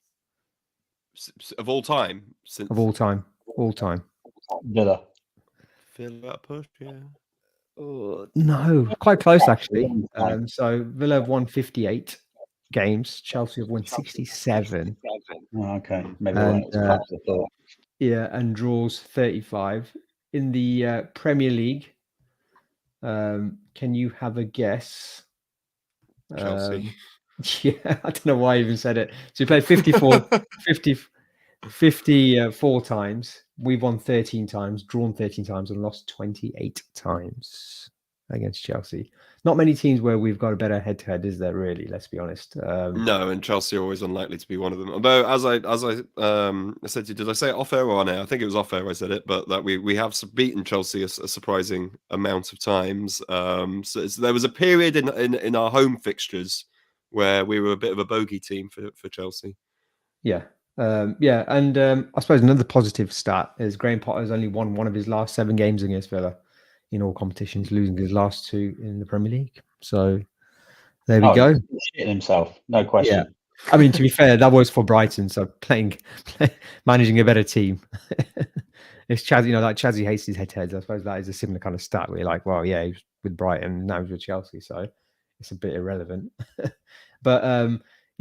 S2: Of all time?
S1: Of all time. All time.
S3: Villa.
S2: Villa push, yeah.
S1: No, quite close actually. So Villa have won 58 games. Chelsea have won 67.
S3: Okay, maybe I thought.
S1: Yeah, and draws 35 in the Premier League. Can you have a guess?
S2: Chelsea.
S1: Yeah, I don't know why I even said it. So we played 54 times. We've won 13 times, drawn 13 times, and lost 28 times against Chelsea. Not many teams where we've got a better head-to-head, is there really? Let's be honest.
S2: No, and Chelsea are always unlikely to be one of them. Although, as I said to you, did I say it off air or on air? I think it was off air I said it, but that we have beaten Chelsea a surprising amount of times. So there was a period in our home fixtures where we were a bit of a bogey team for Chelsea.
S1: Yeah. And I suppose another positive stat is Graham Potter's only won one of his last 7 games against Villa in all competitions, losing his last 2 in the Premier League. So there we go.
S3: He's shitting himself, no question.
S1: Yeah. I mean, to be fair, that was for Brighton, so managing a better team. It's Chazzy, like Chazzy hates his head-to-heads. I suppose that is a similar kind of stat where you're like, well, yeah, he was with Brighton, now he's with Chelsea, so it's a bit irrelevant. But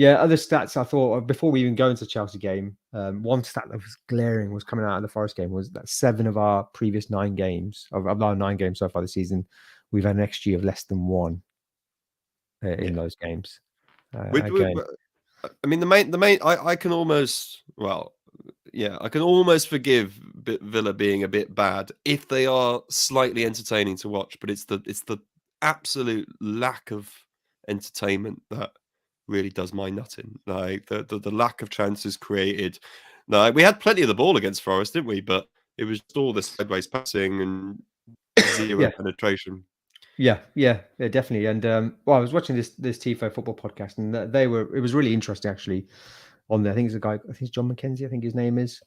S1: other stats I thought before we even go into the Chelsea game, one stat that was glaring was coming out of the Forest game was that 7 of our previous 9 games, of our 9 games so far this season, we've had an XG of less than 1 in those games.
S2: I mean, the main. I can almost I can almost forgive Villa being a bit bad if they are slightly entertaining to watch, but it's the absolute lack of entertainment that really does my nutting. Like the lack of chances created, No, we had plenty of the ball against Forest, didn't we? But it was all this sideways passing and zero
S1: Yeah.
S2: penetration.
S1: Yeah, definitely. And well, I was watching this TIFO football podcast, and it was really interesting actually. On there, I think it's a guy. I think it's John McKenzie. I think his name is.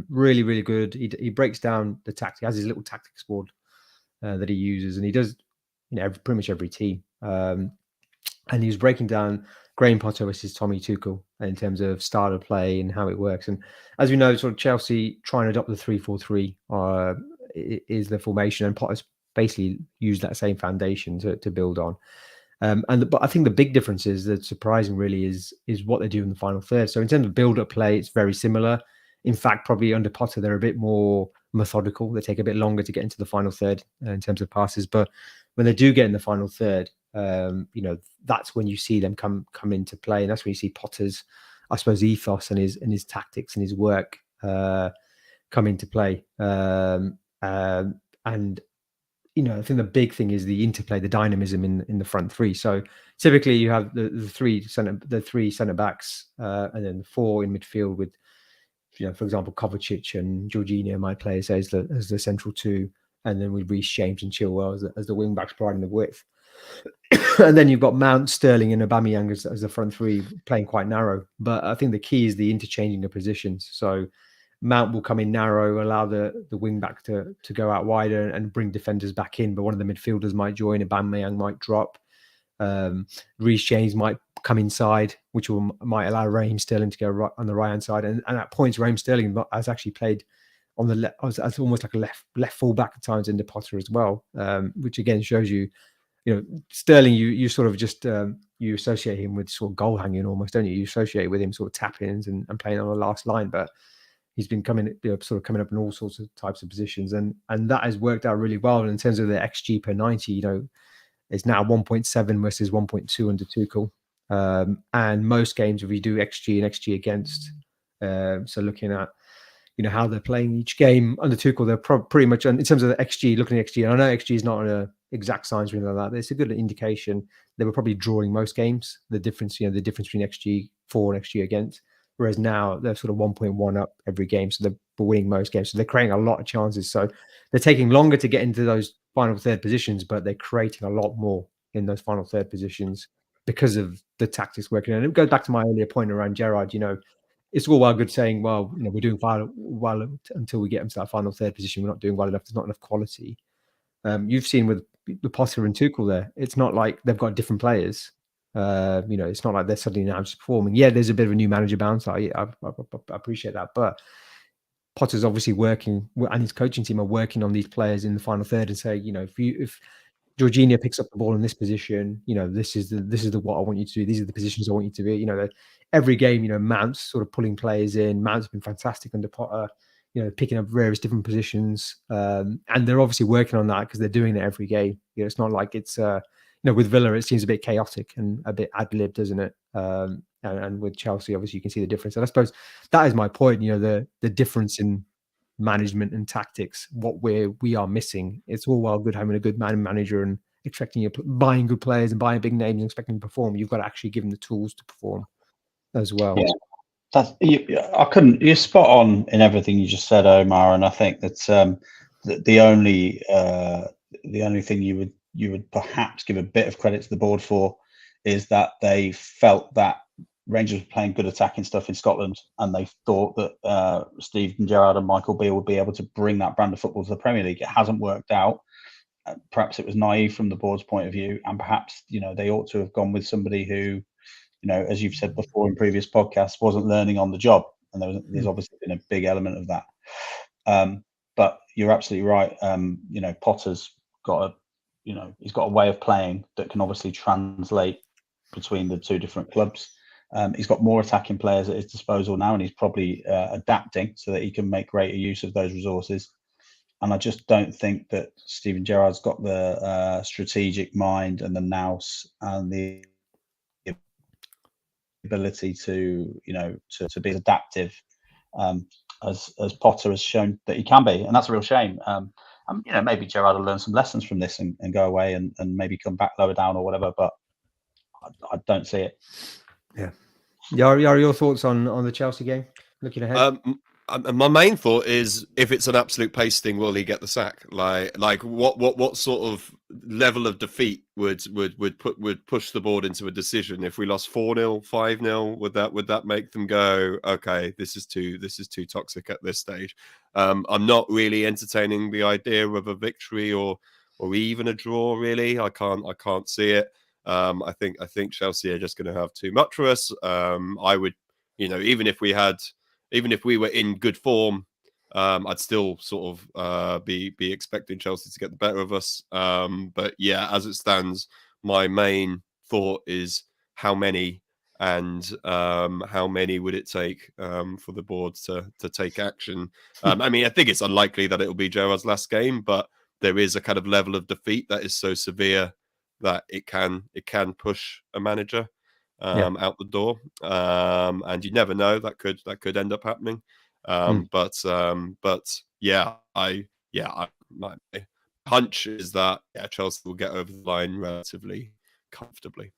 S1: Really, really good. He breaks down the tactic. He has his little tactics board that he uses, and he does, pretty much every team. And he was breaking down Graham Potter versus Tommy Tuchel in terms of style of play and how it works. And as we know, sort of Chelsea trying to adopt the 3-4-3 is the formation, and Potter's basically used that same foundation to build on. But I think the big difference is that surprising really is what they do in the final third. So in terms of build-up play, it's very similar. In fact, probably under Potter, they're a bit more methodical. They take a bit longer to get into the final third in terms of passes. But when they do get in the final third, that's when you see them come into play, and that's when you see Potter's, I suppose, ethos and his tactics and his work come into play. And I think the big thing is the interplay, the dynamism in the front three. So typically you have the three centre backs, and then the four in midfield with, for example, Kovacic and Jorginho might play as the central two, and then with Reece James and Chilwell as the wing backs providing the width. And then you've got Mount, Sterling, and Aubameyang as the front three playing quite narrow. But I think the key is the interchanging of positions. So Mount will come in narrow, allow the wing back to go out wider and bring defenders back in. But one of the midfielders might join, Aubameyang might drop. Reece James might come inside, which might allow Raheem Sterling to go right on the right hand side. And at points, Raheem Sterling has actually played on the left, as almost like a left full back at times into Potter as well, which again shows you, Sterling, you sort of just you associate him with sort of goal hanging almost, don't you? You associate with him sort of tap-ins and playing on the last line, but he's been coming up in all sorts of types of positions, and that has worked out really well. And in terms of the XG per 90, it's now 1.7 versus 1.2 under Tuchel. And most games, if we do XG and XG against, so looking at how they're playing each game under Tuchel, they're pretty much in terms of the XG, looking at XG. And I know XG is not an exact science or anything like that, but it's a good indication. They were probably drawing most games. The difference between XG for and XG against. Whereas now they're sort of 1.1 up every game, so they're winning most games. So they're creating a lot of chances. So they're taking longer to get into those final third positions, but they're creating a lot more in those final third positions because of the tactics working. And it goes back to my earlier point around Gerrard. It's all well good saying, well, we're doing well until we get into that final third position. We're not doing well enough. There's not enough quality. You've seen with the Potter and Tuchel there, it's not like they've got different players. It's not like they're suddenly now just performing. Yeah, there's a bit of a new manager bounce. I appreciate that, but Potter's obviously working, and his coaching team are working on these players in the final third and say, if Jorginho picks up the ball in this position, this is the what I want you to do. These are the positions I want you to be. Every game, Mount's sort of pulling players in. Mount's been fantastic under Potter, picking up various different positions, and they're obviously working on that because they're doing it every game. It's not like it's with Villa, it seems a bit chaotic and a bit ad-lib, doesn't it? And with Chelsea, obviously, you can see the difference. And I suppose that is my point. The difference in management and tactics, what we are missing. It's all well good having a good manager and expecting buying good players and buying big names and expecting them to perform. You've got to actually give them the tools to perform as well.
S3: Yeah, you're spot on in everything you just said, Omar. And I think that's the only thing you would perhaps give a bit of credit to the board for is that they felt that Rangers were playing good attacking stuff in Scotland, and they thought that Steven Gerrard and Michael Beale would be able to bring that brand of football to the Premier League. It hasn't worked out. Perhaps it was naive from the board's point of view, and perhaps they ought to have gone with somebody who, as you've said before in previous podcasts, wasn't learning on the job, and there's obviously been a big element of that. But you're absolutely right. Potter's got he's got a way of playing that can obviously translate between the two different clubs. He's got more attacking players at his disposal now, and he's probably adapting so that he can make greater use of those resources. And I just don't think that Steven Gerrard's got the strategic mind and the nous and the ability to be adaptive as Potter has shown that he can be, and that's a real shame. Maybe Gerrard will learn some lessons from this and go away and maybe come back lower down or whatever, but I don't see it.
S1: Yeah. Jaro, your thoughts on the Chelsea game? looking ahead?
S2: My main thought is, if it's an absolute pasting, will he get the sack? Like what sort of level of defeat would push the board into a decision? If we lost 4-0, 5-0, would that make them go, okay, this is too toxic at this stage? I'm not really entertaining the idea of a victory or even a draw. Really, I can't see it. I think Chelsea are just going to have too much for us. I would, even if we were in good form, I'd still sort of be expecting Chelsea to get the better of us. But yeah, as it stands, my main thought is how many would it take for the board to take action? I mean, I think it's unlikely that it will be Gerrard's last game, but there is a kind of level of defeat that is so severe that it can push a manager out the door, and you never know, that could end up happening. But yeah, my hunch is that Chelsea will get over the line relatively comfortably.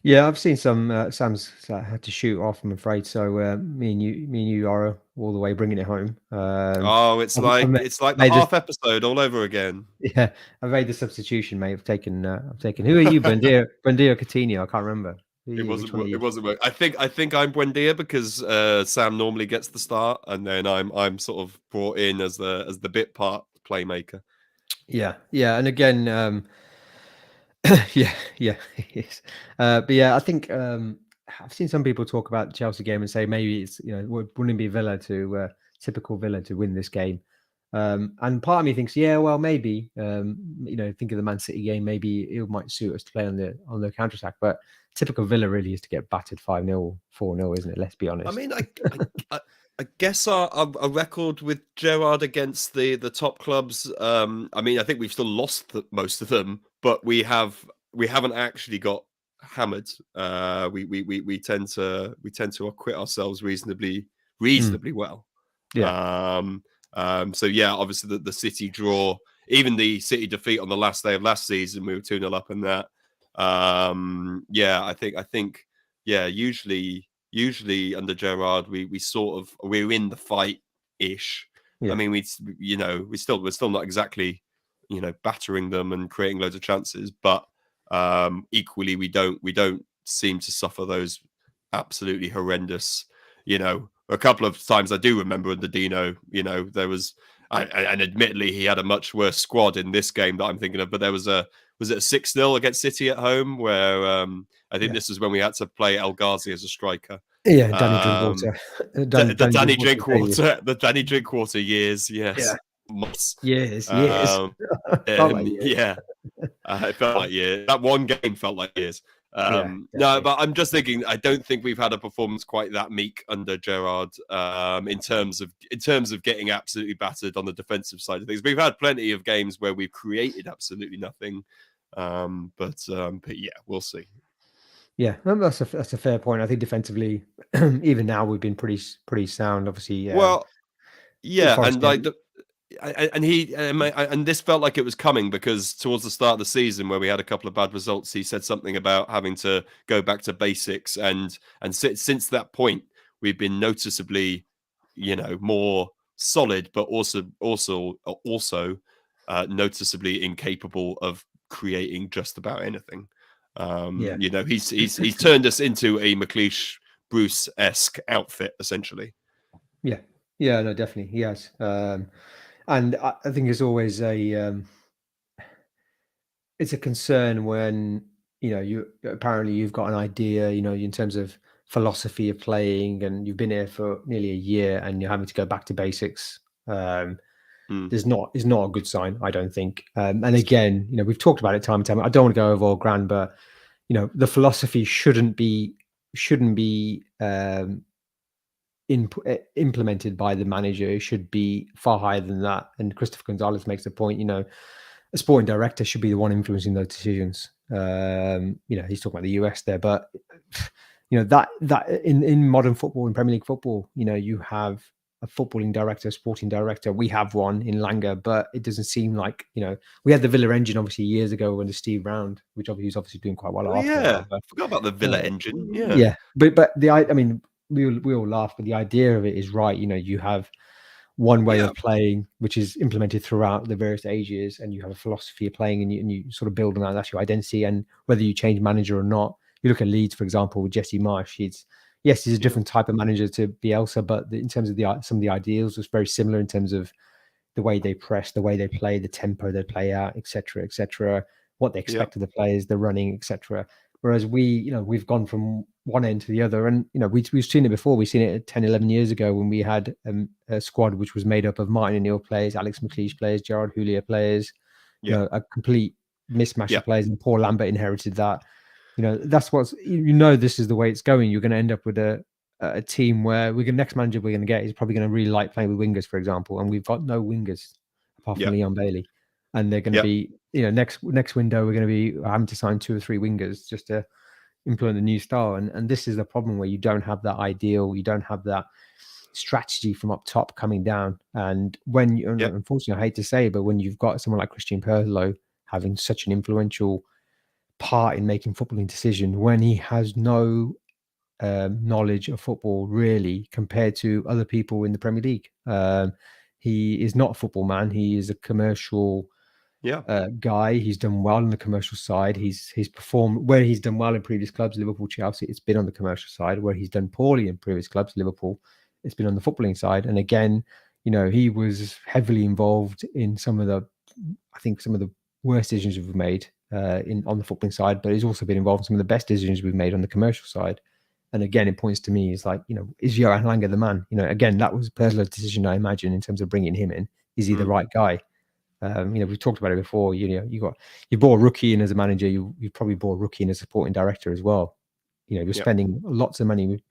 S1: Yeah, I've seen some. Sam's had to shoot off, I'm afraid. So me and you are all the way bringing it home.
S2: It's like the half episode all over again.
S1: Yeah, I made the substitution, mate. I've taken. Who are you, Buendia or Coutinho? I can't remember.
S2: It wasn't. I think I'm Buendia because Sam normally gets the start, and then I'm sort of brought in as the bit part playmaker.
S1: Yeah, and again, yeah, yes. But yeah, I think I've seen some people talk about the Chelsea game and say maybe it's wouldn't it be typical Villa to win this game. And part of me thinks, yeah, well, maybe think of the Man City game, maybe it might suit us to play on the counter attack, but typical Villa really is to get battered 5-0, 4-0, isn't it? Let's be honest.
S2: I mean, I guess our record with Gerrard against the top clubs. I mean, I think we've still lost most of them, but we haven't actually got hammered. We tend to acquit ourselves reasonably well.
S1: Yeah.
S2: So yeah, obviously the City draw, even the City defeat on the last day of last season, we were 2-0 up in that. Yeah, I think usually under Gerrard, we're in the fight ish. Yeah. I mean, we're still not exactly battering them and creating loads of chances, but equally we don't seem to suffer those absolutely horrendous. A couple of times I do remember under Dino, there was, and admittedly he had a much worse squad in this game that I'm thinking of, but there was it a 6-0 against City at home where I think this is when we had to play El Ghazi as a striker.
S1: Yeah, Danny Drinkwater.
S2: The Danny Drinkwater years, yes.
S1: Yeah.
S2: Months.
S1: Years.
S2: Yeah. It felt like years. That one game felt like years. No, but I'm just thinking, I don't think we've had a performance quite that meek under Gerrard in terms of getting absolutely battered on the defensive side of things. We've had plenty of games where we've created absolutely nothing, but yeah, we'll see.
S1: Yeah, that's a fair point. I think defensively, even now we've been pretty sound. Obviously,
S2: and this felt like it was coming because towards the start of the season, where we had a couple of bad results, he said something about having to go back to basics, and since that point, we've been noticeably, more solid, but also noticeably incapable of creating just about anything. He's turned us into a McLeish Bruce-esque outfit, essentially.
S1: Yeah, no, definitely he has. And I think it's always it's a concern when you've got an idea, in terms of philosophy of playing, and you've been here for nearly a year, and you're having to go back to basics. Is not a good sign, I don't think. And again, we've talked about it time and time. I don't want to go over all grand, but the philosophy shouldn't be implemented by the manager. It should be far higher than that. And Christopher Gonzalez makes the point, a sporting director should be the one influencing those decisions. He's talking about the US there, but that in modern football, in Premier League football, you have a footballing director, sporting director. We have one in Langer, but it doesn't seem like, we had the Villa engine obviously years ago under Steve Round, which he's obviously doing quite well.
S2: I forgot about the Villa engine.
S1: Yeah. But I mean, we all laugh, but the idea of it is right. You know, you have one way of playing, which is implemented throughout the various ages, and you have a philosophy of playing, and you sort of build on that. That's your identity. And whether you change manager or not, you look at Leeds, for example, with Jesse Marsh. He's a different type of manager to Bielsa, but in terms of some of the ideals, was very similar in terms of the way they press, the way they play, the tempo they play at, etc., what they expect of the players, the running, etc. Whereas we've gone from one end to the other, and we've seen it before. We've seen it 10, 11 years ago when we had a squad which was made up of Martin O'Neill players, Alex McLeish players, Gerrard Houllier players, a complete mismatch of players, and Paul Lambert inherited that. That's this is the way it's going. You're going to end up with a team where next manager we're going to get is probably going to really like playing with wingers, for example, and we've got no wingers apart from Leon Bailey, and they're going to be next window we're going to be having to sign 2 or 3 wingers just to implement the new style, and this is the problem where you don't have that ideal, you don't have that strategy from up top coming down, and when unfortunately I hate to say, but when you've got someone like Christian Perlow having such an influential part in making footballing decisions when he has no knowledge of football really compared to other people in the Premier League. He is not a football man. He is a commercial guy. He's done well on the commercial side. He's performed where he's done well in previous clubs, Liverpool, Chelsea. It's been on the commercial side. Where he's done poorly in previous clubs, Liverpool, it's been on the footballing side. And again, he was heavily involved in some of the worst decisions we've made on the footballing side, but he's also been involved in some of the best decisions we've made on the commercial side. And again, it points to me, it's like, is Johan Langer the man? Again, that was a personal decision, I imagine, in terms of bringing him in. Is he the right guy? We've talked about it before. You brought a rookie in as a manager. You probably brought a rookie in as a supporting director as well. You're spending lots of money,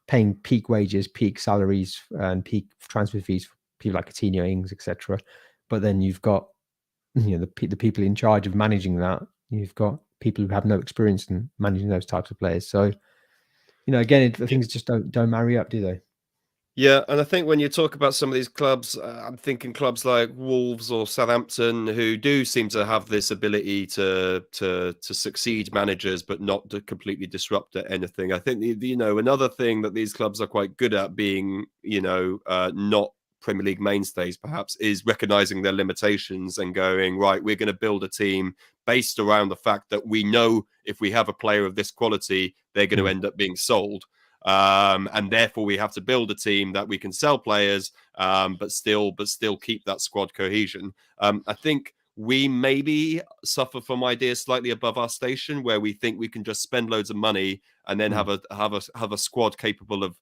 S1: paying peak wages, peak salaries, and peak transfer fees for people like Coutinho, Ings, etc. But then you've got the people in charge of managing that. You've got people who have no experience in managing those types of players. So, again, things just don't marry up, do they?
S2: Yeah, and I think when you talk about some of these clubs, I'm thinking clubs like Wolves or Southampton, who do seem to have this ability to succeed managers, but not to completely disrupt anything. I think another thing that these clubs are quite good at being, not Premier League mainstays, perhaps, is recognizing their limitations and going, right, we're going to build a team based around the fact that we know if we have a player of this quality, they're going to end up being sold. And therefore we have to build a team that we can sell players, but still keep that squad cohesion. I think we maybe suffer from ideas slightly above our station, where we think we can just spend loads of money and then have a squad capable of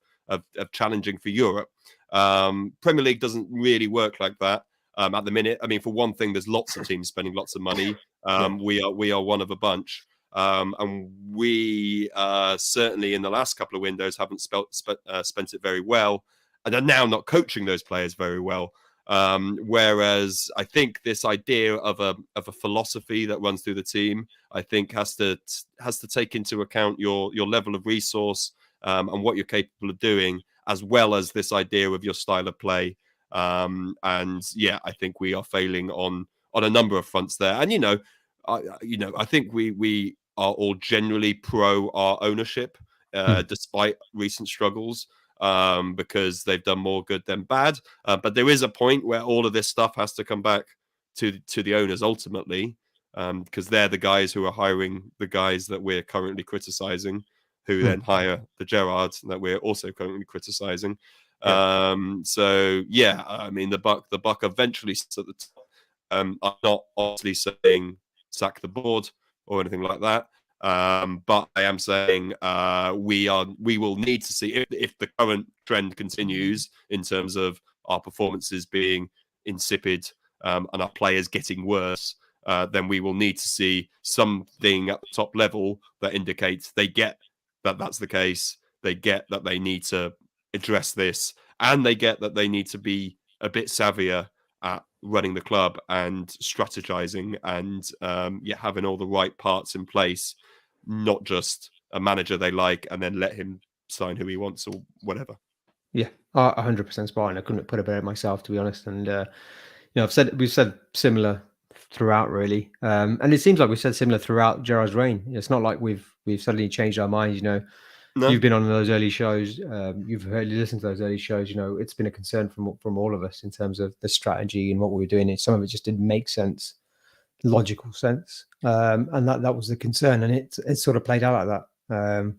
S2: challenging for Europe. Premier League doesn't really work like that at the minute. I mean, for one thing, there's lots of teams spending lots of money. We are one of a bunch. And we certainly in the last couple of windows haven't spent it very well, and are now not coaching those players very well. Whereas I think this idea of a philosophy that runs through the team, I think has to take into account your level of resource and what you're capable of doing, as well as this idea of your style of play. And I think we are failing on a number of fronts there. And I think we are all generally pro our ownership, despite recent struggles, because they've done more good than bad. But there is a point where all of this stuff has to come back to the owners ultimately, because they're the guys who are hiring the guys that we're currently criticizing, who then hire the Gerrards that we're also currently criticizing. I mean, the buck eventually sits at the top. I'm not obviously saying sack the board or anything like that, but I am saying we will need to see if the current trend continues in terms of our performances being insipid and our players getting worse. Then we will need to see something at the top level that indicates they get that that's the case. They get that they need to address this, and they get that they need to be a bit savvier at running the club and strategizing and having all the right parts in place, not just a manager they like and then let him sign who he wants or whatever.
S1: Yeah, 100% spot on. I couldn't put it better myself, to be honest. And we've said similar throughout, really, and it seems like we've said similar throughout Gerrard's reign. It's not like we've suddenly changed our minds.
S2: No.
S1: You've been on those early shows. You've listened to those early shows. It's been a concern from all of us in terms of the strategy and what we were doing. Some of it just didn't make sense, logical sense, and that was the concern, and it sort of played out like that.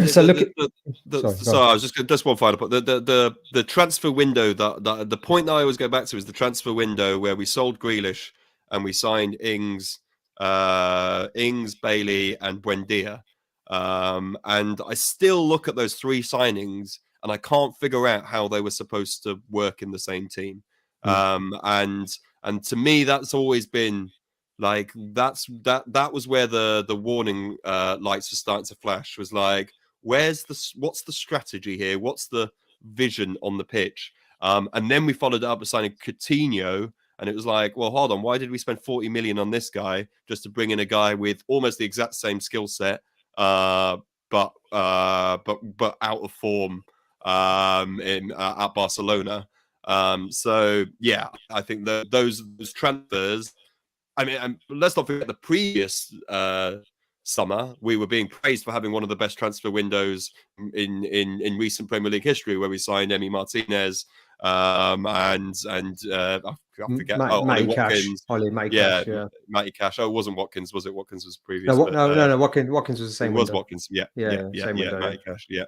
S1: So look at.
S2: Sorry, I was just one final point. The transfer window that the point that I always go back to is the transfer window where we sold Grealish and we signed Ings, Bailey, and Buendia. And I still look at those 3 signings and I can't figure out how they were supposed to work in the same team. And to me, that's always been like that was where the warning lights were starting to flash. Was like, what's the strategy here? What's the vision on the pitch? And then we followed it up with signing Coutinho. And it was like, well, hold on, why did we spend 40 million on this guy just to bring in a guy with almost the exact same skill set, but out of form at Barcelona? So yeah, I think those transfers. I mean, and let's not forget the previous summer, we were being praised for having one of the best transfer windows in recent Premier League history, where we signed Emi Martinez and I forget Ollie Watkins.
S1: Cash,
S2: Matty Cash. Oh, it wasn't Watkins, was it? Watkins was previous.
S1: No. Watkins was the same.
S2: It was Watkins. Yeah.
S1: Same window.
S2: Matty Cash. Yeah.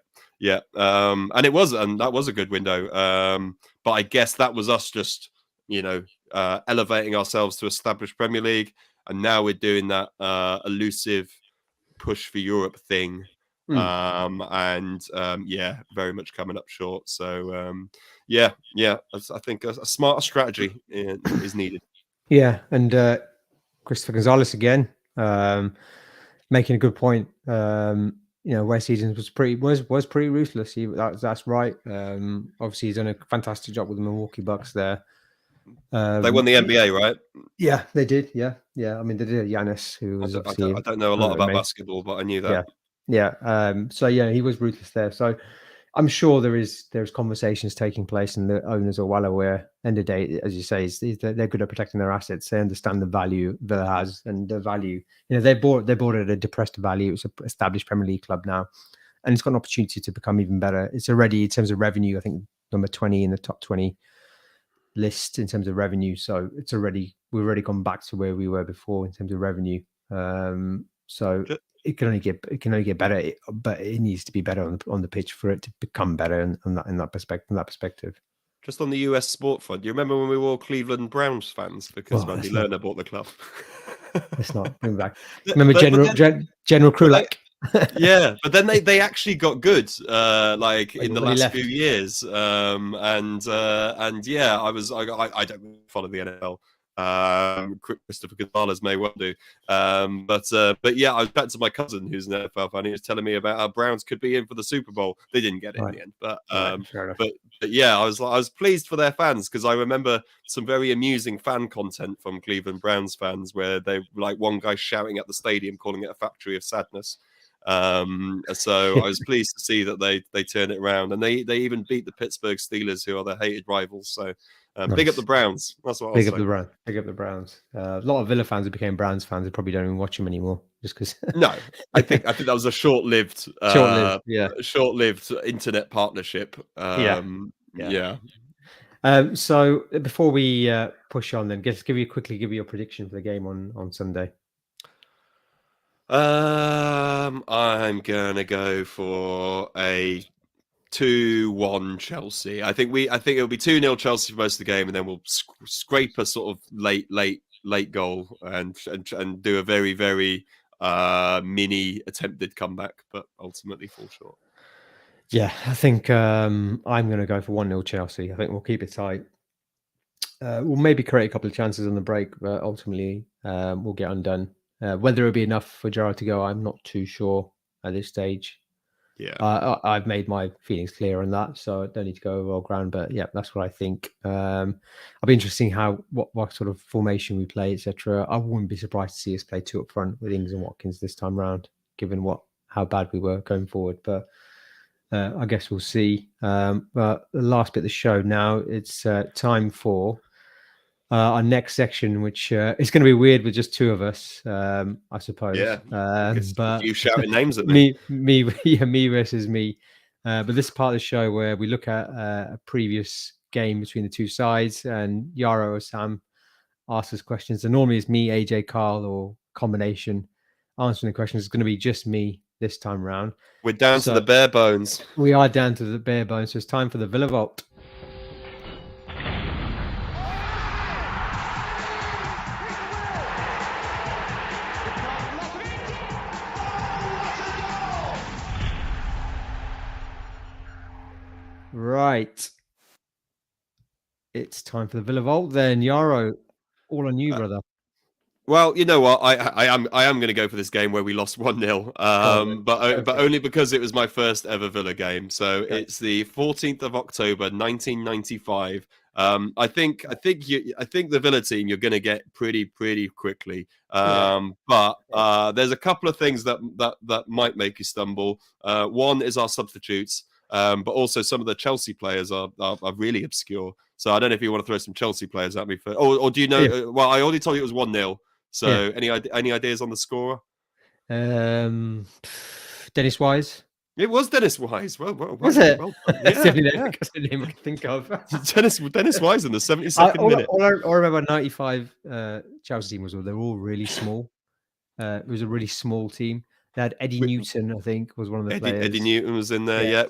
S2: And that was a good window. But I guess that was us just elevating ourselves to established Premier League, and now we're doing that elusive push for Europe thing. Very much coming up short. So I think a smarter strategy is needed.
S1: Yeah, and Christopher Gonzalez again, making a good point. West Eaton was pretty ruthless. That's right. Obviously, he's done a fantastic job with the Milwaukee Bucks there.
S2: They won the NBA, right?
S1: Yeah, they did. Yeah. I mean, they did. Giannis, who was
S2: I don't know a lot about basketball, but I knew that.
S1: Yeah. So yeah, he was ruthless there. So I'm sure there's conversations taking place, and the owners are well aware. End of the day, as you say, they're good at protecting their assets. They understand the value Villa has, and the value. They bought it at a depressed value. It's an established Premier League club now, and it's got an opportunity to become even better. It's already, in terms of revenue, I think number 20 in the top 20 list in terms of revenue. So we've already gone back to where we were before in terms of revenue. So it can only get better, but it needs to be better on the pitch for it to become better in that perspective.
S2: Just on the US sport front, do you remember when we were all Cleveland Browns fans because Randy Lerner bought the club?
S1: Let's not bring back. Remember General Krulak?
S2: Yeah, but then they actually got good in the last few years. I don't follow the NFL. Christopher Gonzalez may well do. But yeah, I was back to my cousin who's an NFL fan. He was telling me about how Browns could be in for the Super Bowl. They didn't get it in the end, but yeah, I was pleased for their fans, because I remember some very amusing fan content from Cleveland Browns fans where they like one guy shouting at the stadium, calling it a factory of sadness. So I was pleased to see that they turn it around, and they even beat the Pittsburgh Steelers, who are their hated rivals. So nice. Big up the Browns. That's what
S1: Big up the Browns. A lot of Villa fans who became Browns fans, who probably don't even watch them anymore, just because.
S2: No, I think that was a short-lived internet partnership. Yeah.
S1: So before we push on, then give you your prediction for the game on Sunday.
S2: I'm gonna go for a 2-1 Chelsea. I think it'll be 2-0 Chelsea for most of the game, and then we'll scrape a sort of late goal and do a very, very mini attempted comeback, but ultimately fall short.
S1: Yeah, I think I'm going to go for 1-0 Chelsea. I think we'll keep it tight. We'll maybe create a couple of chances on the break, but ultimately we'll get undone. Whether it'll be enough for Gerrard to go, I'm not too sure at this stage.
S2: Yeah,
S1: I've made my feelings clear on that, so I don't need to go over all ground. But yeah, that's what I think. I'll be interesting what sort of formation we play, etc. I wouldn't be surprised to see us play 2 up front with Ings and Watkins this time round, given how bad we were going forward. But I guess we'll see. But the last bit of the show now, it's time for our next section, which is going to be weird with just two of us, I suppose.
S2: Yeah.
S1: But
S2: You shouting names at me.
S1: me versus me. But this is part of the show where we look at a previous game between the two sides, and Jaro or Sam asks us questions. And normally it's me, AJ, Carl, or combination answering the questions. It's going to be just me this time around.
S2: We're down to the bare bones.
S1: We are down to the bare bones. So it's time for the Villa Vault. Right. It's time for the Villa Vault then. Jaro, all on you, brother.
S2: Well, you know what? I am going to go for this game where we lost 1-0, but only because it was my first ever Villa game. So it's the 14th of October, 1995. I think the Villa team you're going to get pretty quickly. But there's a couple of things that might make you stumble. One is our substitutes. But also some of the Chelsea players are really obscure. So I don't know if you want to throw some Chelsea players at me first. Or do you know? Well, I already told you it was 1-0. So any ideas on the scorer?
S1: Dennis Wise.
S2: It was Dennis Wise. Well,
S1: was it?
S2: Well,
S1: that's the only name I can think of.
S2: Dennis Wise in the 72nd minute.
S1: All I remember 95 Chelsea team was they're all really small. It was a really small team. They had Eddie Newton, I think, was one of the players.
S2: Eddie Newton was in there. Yeah.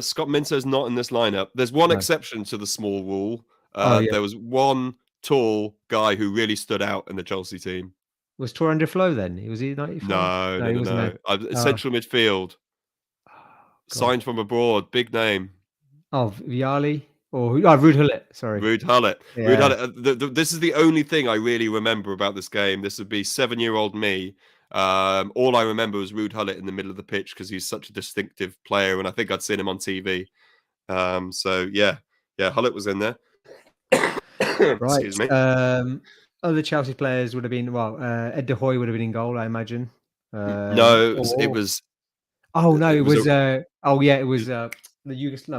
S2: Scott Minto's not in this lineup. There's one exception to the small rule. There was one tall guy who really stood out in the Chelsea team.
S1: Was Torrent de Flo then? Was he 95?
S2: No. Central midfield. Signed from abroad. Big name.
S1: Oh, Viali? Or Ruud Gullit, sorry.
S2: Ruud Gullit. Yeah. Ruud Gullit. This is the only thing I really remember about this game. This would be 7-year-old me. All I remember was Ruud Gullit in the middle of the pitch because he's such a distinctive player, and I think I'd seen him on TV. So Gullit was in there.
S1: Right.
S2: Excuse me.
S1: Other Chelsea players would have been Ed De Hoy would have been in goal, I imagine.
S2: No, it was.
S1: Oh no, it was. It was the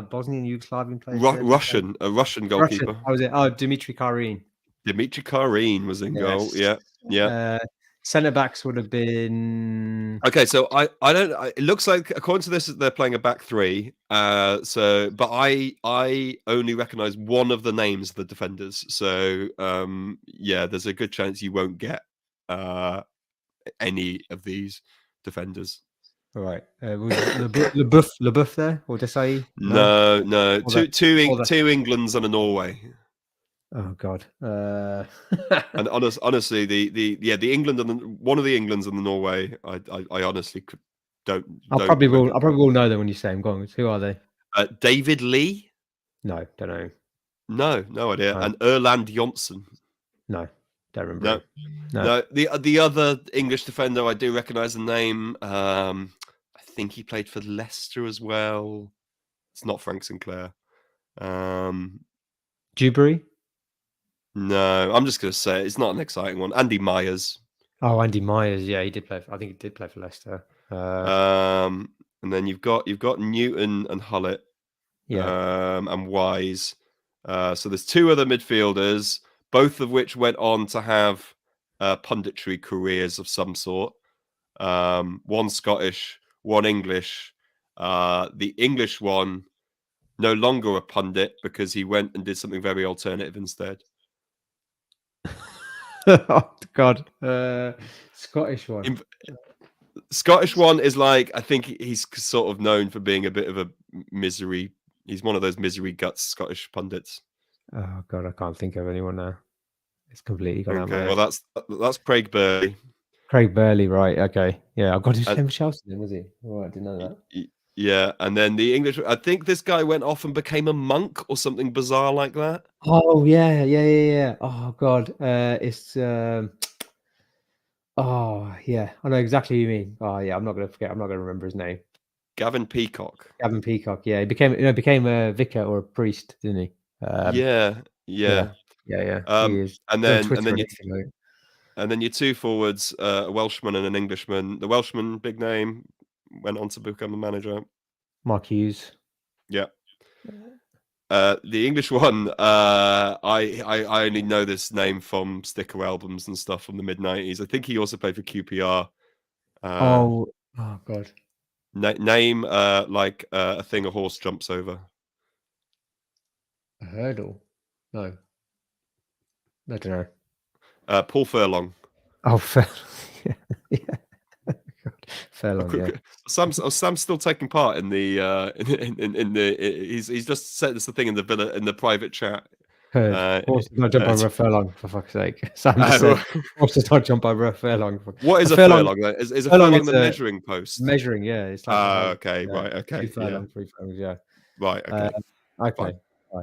S1: Bosnian Yugoslavian player.
S2: A Russian goalkeeper.
S1: How was it? Oh, Dimitri Karin.
S2: Dimitri Karin was in goal. Yeah.
S1: Centre backs would have been.
S2: Okay, so I don't. It looks like according to this, they're playing a back three. But I only recognise one of the names of the defenders. So there's a good chance you won't get any of these defenders.
S1: All right. Was LeBoeuf there or Desai?
S2: No. Two Englands and a Norway.
S1: Oh God.
S2: And honestly, the England and one of the Englands and the Norway, I honestly don't.
S1: I probably will know them when you say them. Go on. Who are they?
S2: David Lee.
S1: No, don't know.
S2: No idea. No. And Erland Johnsen.
S1: No, don't remember.
S2: No. The other English defender, I do recognise the name. I think he played for Leicester as well. It's not Frank Sinclair.
S1: Dewberry?
S2: No, I'm just going to say it's not an exciting one. Andy Myers.
S1: Oh, Andy Myers. Yeah, he did play. I think he did play for Leicester.
S2: And then you've got Newton and Gullit.
S1: Yeah.
S2: And Wise. So there's two other midfielders, both of which went on to have punditry careers of some sort. One Scottish, one English. The English one, no longer a pundit because he went and did something very alternative instead.
S1: Oh God, Scottish one.
S2: Scottish one is like, I think he's sort of known for being a bit of a misery. He's one of those misery guts Scottish pundits.
S1: Oh God, I can't think of anyone now. It's completely gone out.
S2: Okay, well that's Craig Burley.
S1: Craig Burley, right? Okay, yeah, I've got his name. Chelsea, then, was he? Oh, I didn't know that.
S2: Yeah, and then the English. I think this guy went off and became a monk or something bizarre like that.
S1: Oh yeah. Oh God, it's. Oh yeah, I know exactly who you mean. Oh yeah, I'm not going to forget. I'm not going to remember his name.
S2: Gavin Peacock.
S1: Yeah, he became a vicar or a priest, didn't he?
S2: Yeah.
S1: He is.
S2: And then your two forwards, a Welshman and an Englishman. The Welshman, big name, went on to become a manager.
S1: Mark Hughes.
S2: Yeah. The English one, I only know this name from sticker albums and stuff from the mid-90s. I think he also played for QPR.
S1: Oh God.
S2: Name like a thing a horse jumps over.
S1: A hurdle? No. I don't know.
S2: Paul Furlong.
S1: Oh, yeah. God. Furlong, yeah.
S2: Sam's still taking part in the in the. He's just said this the thing in the private chat.
S1: Heard. Horse does not jump over a furlong, for fuck's sake. Sam just said, horse does not jump over a furlong.
S2: What is a furlong? Is a furlong the measuring post?
S1: Measuring, yeah. It's like
S2: okay, right, okay.
S1: 2 furlongs, 3 furlongs, yeah.
S2: Right, okay.
S1: Okay.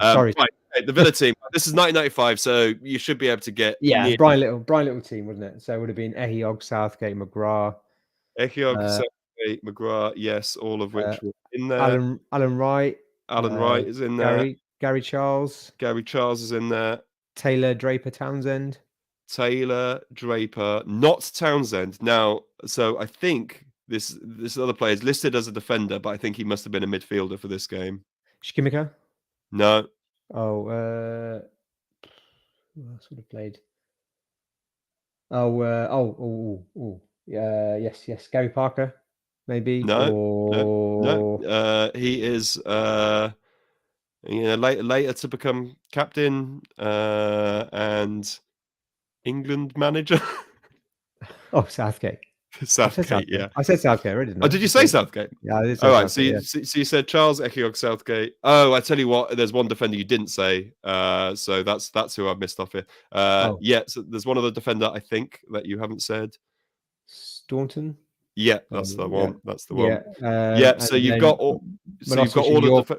S1: Sorry.
S2: Right. The Villa team. This is 1995, so you should be able to get.
S1: Yeah, Brian Little team, wasn't it? So it would have been Ehiog, Southgate, McGrath.
S2: Ehiog, Southgate, McGrath, yes, all of which were in there.
S1: Alan Wright.
S2: Alan Wright is in there.
S1: Gary Charles.
S2: Gary Charles is in there.
S1: Taylor Draper Townsend.
S2: Taylor Draper, not Townsend. Now, so I think this other player is listed as a defender, but I think he must have been a midfielder for this game.
S1: Shkimika?
S2: No.
S1: Oh, who else would have played? Yes, Gary Parker, maybe.
S2: No. He is later to become captain and England manager.
S1: Oh, Southgate.
S2: Southgate, yeah.
S1: I said Southgate already, didn't I?
S2: Oh, did you say Southgate?
S1: Yeah, I did say
S2: all right,
S1: Southgate,
S2: so you said Charles Echiog Southgate. Oh, I tell you what, there's one defender you didn't say. So that's who I've missed off here. Yeah, so there's one other defender I think that you haven't said.
S1: Staunton?
S2: Yeah, that's the one.
S1: Yeah.
S2: That's the one.
S1: Yeah,
S2: so you've got all of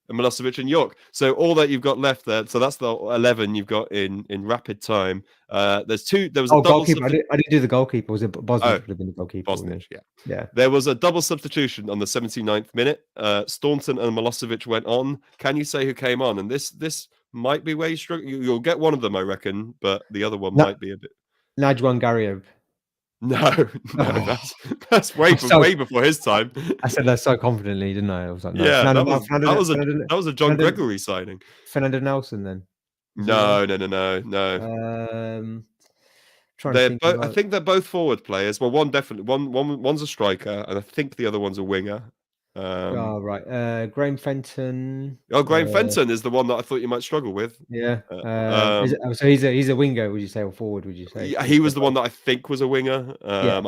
S2: the Milosevic and York. So all that you've got left there. So that's the 11 you've got in rapid time. There's two. There was a double
S1: goalkeeper. I didn't do the goalkeeper. Was it Bosnich? Would have been the goalkeeper.
S2: Bosnich,
S1: yeah.
S2: There was a double substitution on the 79th minute. Staunton and Milosevic went on. Can you say who came on? And this might be where you struggle. You'll get one of them, I reckon, but the other one might be a bit.
S1: Najwan Gariev.
S2: No, that's way before his time.
S1: I said that so confidently, didn't I? I was like, no.
S2: Yeah, that was a John Gregory signing.
S1: Fernando Nelson, then.
S2: No. I think they're both forward players. Well, one's a striker, and I think the other one's a winger.
S1: Right. Graham Fenton.
S2: Oh, Graham Fenton is the one that I thought you might struggle with.
S1: Yeah. So he's a winger, would you say, or forward? Would you say?
S2: Yeah, he was the one that I think was a winger. I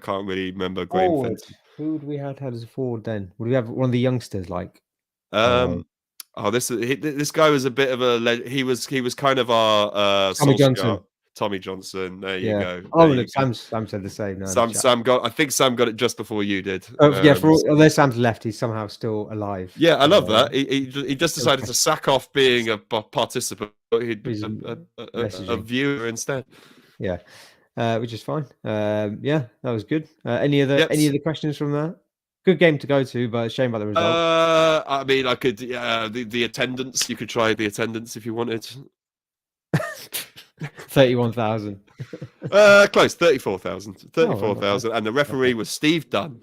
S2: can't really remember Graham Fenton.
S1: Who would we have had as a forward then? Would we have one of the youngsters like?
S2: This guy was a bit of a. He was kind of our Tommy Johnson. There you go.
S1: Oh, look, Sam said the same. No,
S2: Sam got it just before you did.
S1: Although Sam's left, he's somehow still alive.
S2: Yeah, I love that. He just decided to sack off being a participant. He'd be a viewer instead.
S1: Yeah, which is fine. Yeah, that was good. Any other questions from that? Good game to go to, but shame about the result.
S2: I mean, I could. The attendance. You could try the attendance if you wanted.
S1: 31,000.
S2: Close. 34,000. 34,000, and the referee was Steve Dunn.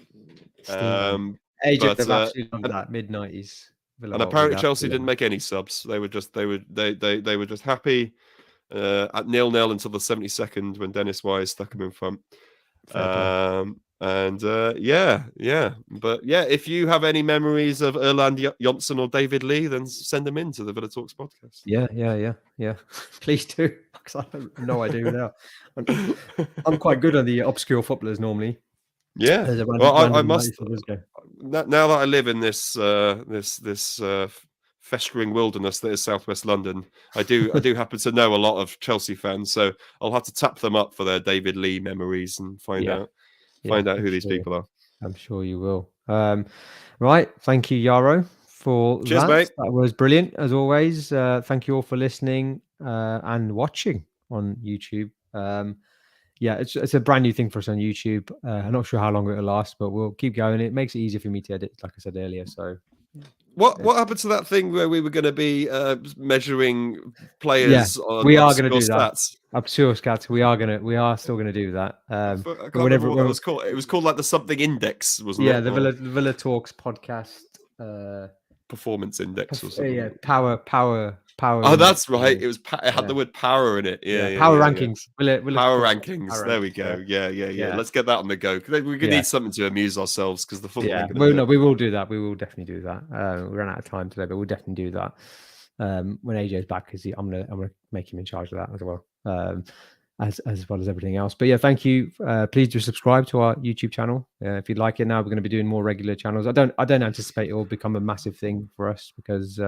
S1: Agent of absolutely that mid-90s.
S2: And apparently Chelsea didn't make any subs. They were just happy at 0-0 until the 72nd when Dennis Wise stuck him in front. But if you have any memories of Erland Johnson or David Lee, then send them in to the Villa Talks podcast.
S1: Yeah. Please do, because I have no idea now. I'm quite good on the obscure footballers normally.
S2: Yeah. I must. Now that I live in this festering wilderness that is Southwest London, I do happen to know a lot of Chelsea fans, so I'll have to tap them up for their David Lee memories and find out who these people are.
S1: I'm sure you will. Right. Thank you, Jaro, for
S2: Cheers,
S1: that.
S2: Mate.
S1: That was brilliant, as always. Thank you all for listening and watching on YouTube. It's a brand new thing for us on YouTube. I'm not sure how long it'll last, but we'll keep going. It makes it easier for me to edit, like I said earlier. So,
S2: what happened to that thing where we were going to be measuring players?
S1: Yeah, we are going to do
S2: stats?
S1: That. Obscure stats. We are still going to do that.
S2: I can't remember what it was called. It was called like the something index, wasn't it?
S1: Yeah, the Villa Talks podcast.
S2: performance index or something.
S1: Yeah, power.
S2: Oh, that's right. It was. It had
S1: Yeah.
S2: the word power in it. Yeah.
S1: Power
S2: yeah.
S1: rankings. We'll
S2: Power
S1: call it
S2: rankings.
S1: power
S2: There we
S1: rankings,
S2: go. Yeah.
S1: Yeah.
S2: Let's get that on the go. We need something to amuse ourselves because the football.
S1: Yeah,
S2: ain't gonna do it.
S1: we will do that. We will definitely do that. We ran out of time today, but we'll definitely do that when AJ's back. Because I'm gonna make him in charge of that as well, as well as everything else. But yeah, thank you. Please do subscribe to our YouTube channel if you'd like it. Now we're going to be doing more regular channels. I don't anticipate it will become a massive thing for us because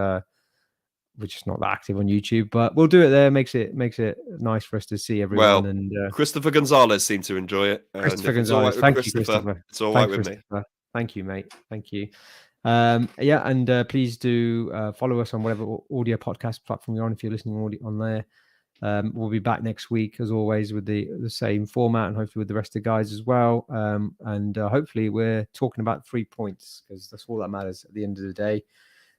S1: we're just not that active on YouTube. But we'll do it there. Makes it nice for us to see everyone.
S2: Well,
S1: and
S2: Christopher Gonzalez seemed to enjoy it.
S1: Christopher
S2: And if it's all
S1: Gonzalez,
S2: right with
S1: thank you,
S2: Christopher.
S1: Christopher.
S2: It's all
S1: Thanks,
S2: right with me.
S1: Christopher. Thank you, mate. Thank you. Yeah, and please do follow us on whatever audio podcast platform you're on if you're listening on there. We'll be back next week as always with the same format and hopefully with the rest of the guys as well. And hopefully we're talking about 3 points because that's all that matters at the end of the day.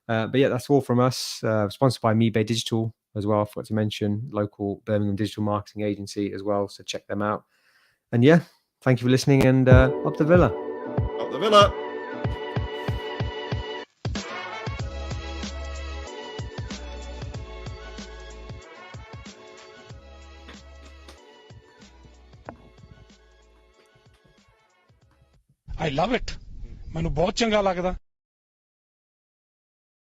S1: But yeah, that's all from us. Sponsored by MeBay Digital as well. I forgot to mention local Birmingham digital marketing agency as well. So check them out. And yeah, thank you for listening and up the Villa.
S2: Up the Villa.
S5: I love it. ਮੈਨੂੰ ਬਹੁਤ ਚੰਗਾ ਲੱਗਦਾ